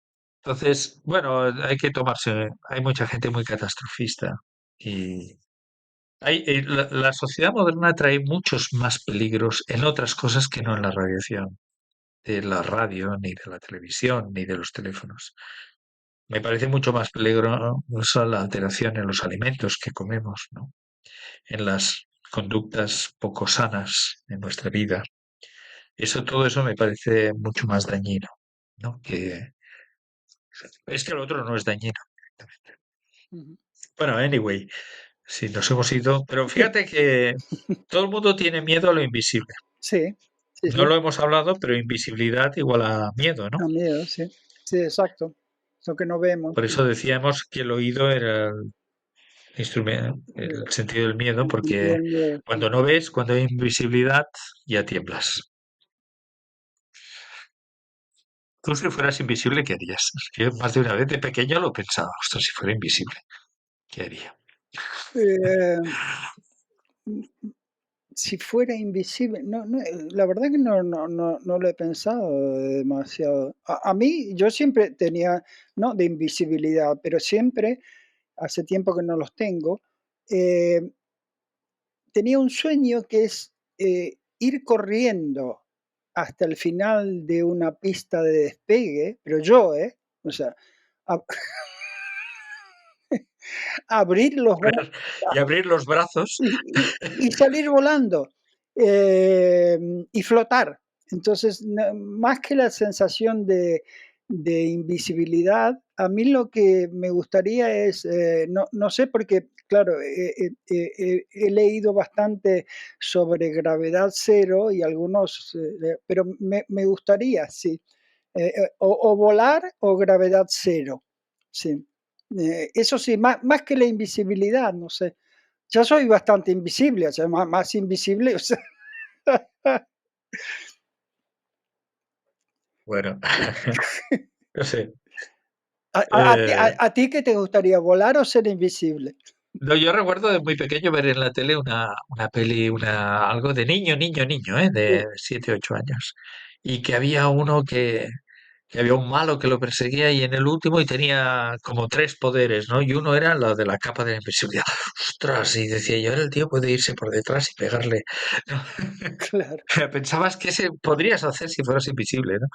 Entonces, bueno, hay mucha gente muy catastrofista y la sociedad moderna trae muchos más peligros en otras cosas que no en la radiación, de la radio, ni de la televisión, ni de los teléfonos. Me parece mucho más peligrosa la alteración en los alimentos que comemos, ¿no? En las conductas poco sanas en nuestra vida. Todo eso me parece mucho más dañino, ¿no? Es que lo otro no es dañino. Ujú. Bueno, anyway, si nos hemos ido, pero Sí, fíjate que todo el mundo tiene miedo a lo invisible. sí, sí, No sí. lo hemos hablado, pero invisibilidad igual a miedo, ¿no? A miedo, sí. Sí, exacto. Lo que no vemos. Por Sí. eso decíamos que el oído era el instrumento, el sentido del miedo, El sentido porque del miedo, sí. cuando no ves, cuando hay invisibilidad, ya tiemblas. Tú si fueras invisible, ¿qué harías? Yo más de una vez de pequeño lo pensaba, ostras, si fuera invisible, ¿qué haría? Eh, si fuera invisible, la verdad que no lo he pensado demasiado. A mí, yo siempre tenía, no de invisibilidad, pero siempre, hace tiempo que no los tengo, eh, tenía un sueño que es ir corriendo hasta el final de una pista de despegue, pero yo, o sea, a- abrir los brazos Y abrir los brazos. y salir volando y flotar. Entonces, más que la sensación de invisibilidad, a mí lo que me gustaría es, no sé, porque, claro, he leído bastante sobre gravedad cero y algunos, pero me gustaría, sí, o volar o gravedad cero, sí. Eso sí, más que la invisibilidad, no sé. Ya soy bastante invisible, o sea, más invisible, o sea. Bueno, no sé. ¿A ti qué te gustaría, volar o ser invisible? No, yo recuerdo de muy pequeño ver en la tele una peli, algo de niño, Sí, de 7, 8 años. Y que había uno que que había un malo que lo perseguía y en el último y tenía como tres poderes, ¿no? Y uno era lo de la capa de la invisibilidad. ¡Ostras! Y decía yo, ahora el tío puede irse por detrás y pegarle. ¿No? Claro. Pensabas que ese podrías hacer si fueras invisible, ¿no?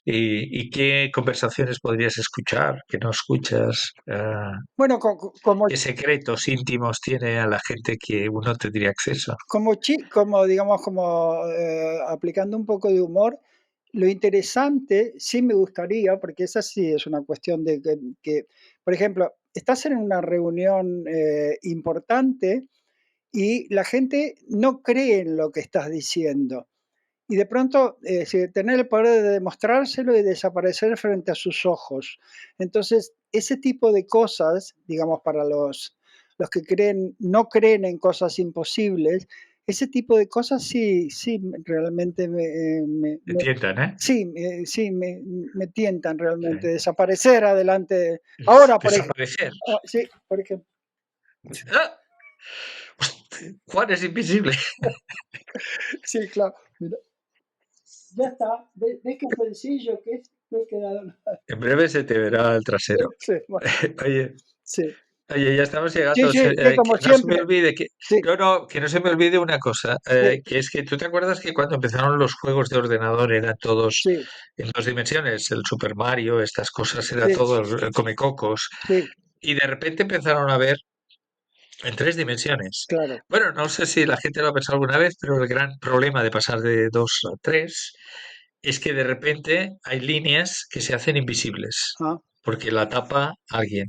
Y qué conversaciones podrías escuchar que no escuchas. Bueno, ¿Qué secretos íntimos tiene a la gente que uno tendría acceso? como digamos, como aplicando un poco de humor, lo interesante, sí me gustaría, porque esa sí es una cuestión de que, por ejemplo, estás en una reunión importante y la gente no cree en lo que estás diciendo. Y de pronto, tener el poder de demostrárselo y desaparecer frente a sus ojos. Entonces, ese tipo de cosas, digamos, para los que creen, no creen en cosas imposibles, ese tipo de cosas sí, sí, realmente Te tientan, ¿eh? sí, sí, me tientan Sí. realmente desaparecer adelante. Ahora, por ejemplo, Desaparecer. sí, por ejemplo, ¡Ah! Hostia, Juan es invisible. sí, claro. Mira, ya está. ¿Ves qué sencillo que es? No he quedado. En breve se te verá el trasero. Sí, bueno, Oye, sí. oye, ya estamos llegando. Sí, sí, sí, Que como no se me siempre. olvide que. Sí, No, no, que no se me olvide una cosa, sí, que es que tú te acuerdas que cuando empezaron los juegos de ordenador eran todos sí, en dos dimensiones, el Super Mario, estas cosas, era sí, todo el Comecocos, sí, y de repente empezaron a ver en tres dimensiones. claro. Bueno, no sé si la gente lo ha pensado alguna vez, pero el gran problema de pasar de dos a tres es que de repente hay líneas que se hacen invisibles, Ah, porque la tapa alguien.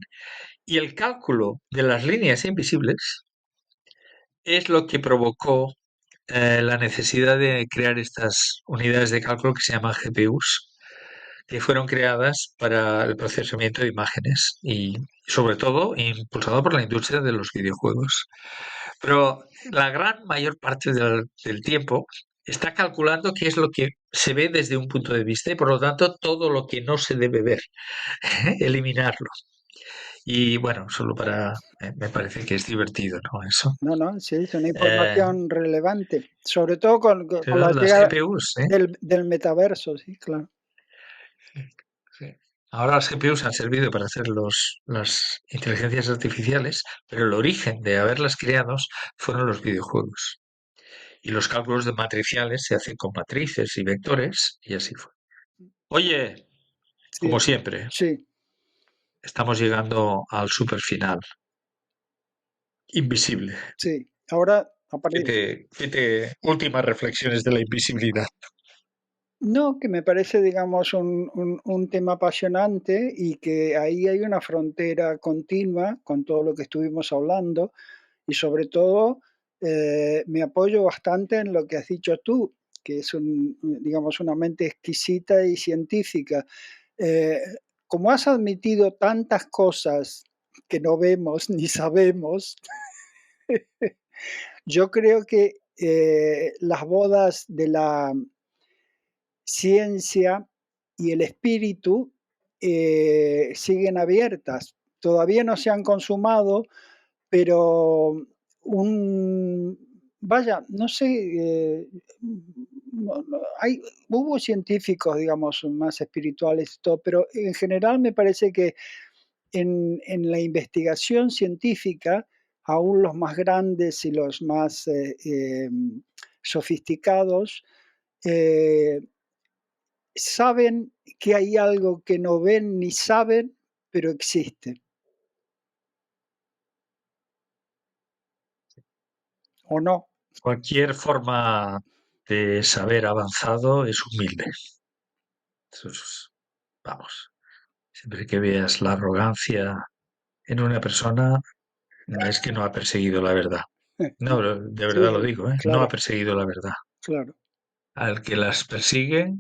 Y el cálculo de las líneas invisibles es lo que provocó la necesidad de crear estas unidades de cálculo que se llaman GPUs, que fueron creadas para el procesamiento de imágenes y sobre todo impulsado por la industria de los videojuegos. Pero la gran mayor parte del tiempo está calculando qué es lo que se ve desde un punto de vista y por lo tanto todo lo que no se debe ver, eliminarlo. Y bueno, solo para, me parece que es divertido, ¿no? Eso. no, no, sí, es una Eh, información relevante, sobre todo con la las llegada GPUs, ¿eh? del metaverso, sí, claro. Sí. Ahora las GPUs han servido para hacer las inteligencias artificiales, pero el origen de haberlas creado fueron los videojuegos. Y los cálculos de matriciales se hacen con matrices y vectores, y así fue. Oye, Sí, como siempre, sí, estamos llegando al super final. Invisible. sí. Ahora, Últimas reflexiones de la invisibilidad? no, que me parece, digamos, un tema apasionante y que ahí hay una frontera continua con todo lo que estuvimos hablando y sobre todo me apoyo bastante en lo que has dicho tú, que es digamos, una mente exquisita y científica. Eh, como has admitido tantas cosas que no vemos ni sabemos, yo creo que las bodas de la ciencia y el espíritu siguen abiertas. Todavía no se han consumado, pero vaya, no sé, hubo científicos, digamos, más espirituales y todo, pero en general me parece que en la investigación científica, aún los más grandes y los más sofisticados, eh, saben que hay algo que no ven ni saben, pero existe, ¿o no? Cualquier forma de saber avanzado es humilde. Vamos, siempre que veas la arrogancia en una persona, no es que no ha perseguido la verdad. No, de Sí, verdad lo digo, ¿eh? No ha claro, perseguido la verdad. claro. Al que las persigue,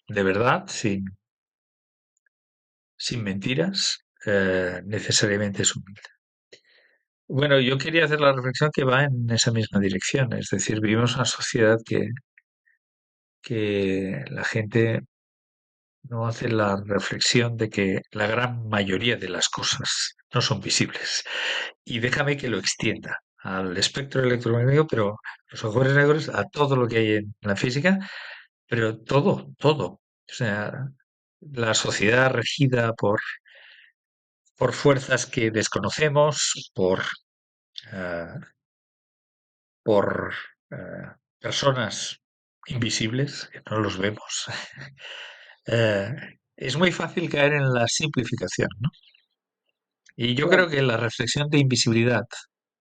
de verdad, sin mentiras, necesariamente es humilde. Bueno, yo quería hacer la reflexión que va en esa misma dirección. Es decir, vivimos en una sociedad que la gente no hace la reflexión de que la gran mayoría de las cosas no son visibles. Y déjame que lo extienda al espectro electromagnético, pero los agujeros negros, a todo lo que hay en la física, pero todo, todo. O sea, la sociedad regida por fuerzas que desconocemos, eh, por personas invisibles, que no los vemos. Eh, es muy fácil caer en la simplificación, ¿no? Y yo creo Claro. que la reflexión de invisibilidad,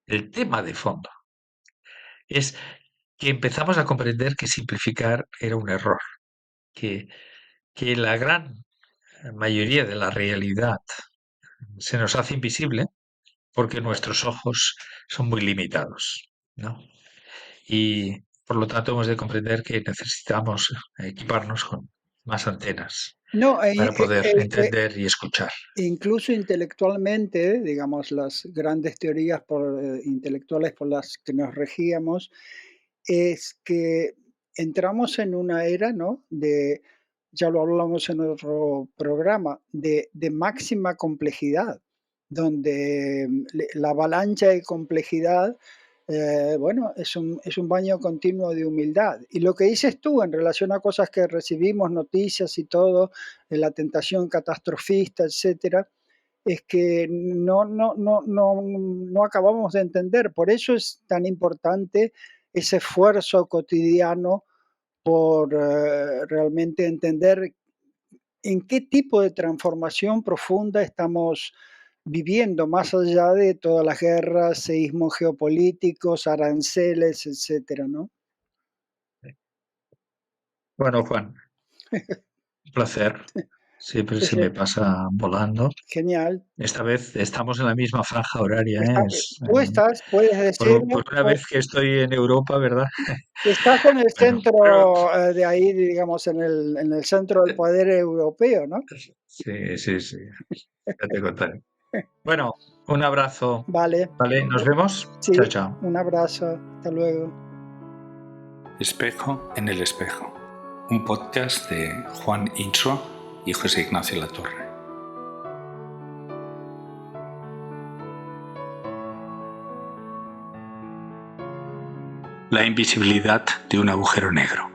el tema de fondo, es que empezamos a comprender que simplificar era un error, que, que la gran mayoría de la realidad se nos hace invisible porque nuestros ojos son muy limitados, ¿no? Y por lo tanto hemos de comprender que necesitamos equiparnos con más antenas No, para poder entender y escuchar. incluso intelectualmente, digamos, las grandes teorías intelectuales por las que nos regíamos, es que entramos en una era, ¿no? Ya lo hablamos en otro programa, de máxima complejidad, donde la avalancha de complejidad, bueno, es un baño continuo de humildad. Y lo que dices tú en relación a cosas que recibimos, noticias y todo, de la tentación catastrofista, etcétera, es que no acabamos de entender. Por eso es tan importante ese esfuerzo cotidiano por realmente entender en qué tipo de transformación profunda estamos viviendo, más allá de todas las guerras, seísmos geopolíticos, aranceles, etcétera, ¿no? Bueno, Juan, un placer. Siempre se me Entonces, pasa volando. genial. Esta vez estamos en la misma franja horaria, ¿eh? Tú estás, puedes Por decirlo, una vez que estoy en Europa, ¿verdad? estás en el Bueno, pero centro de ahí, digamos, en el centro del poder europeo, ¿no? sí, sí, sí. Ya te contaré. Bueno, un abrazo. Vale, Vale, nos vemos. Chao, sí, chao. un abrazo, hasta luego. Espejo en el espejo, un podcast de Juan Insua y José Ignacio Latorre. La invisibilidad de un agujero negro.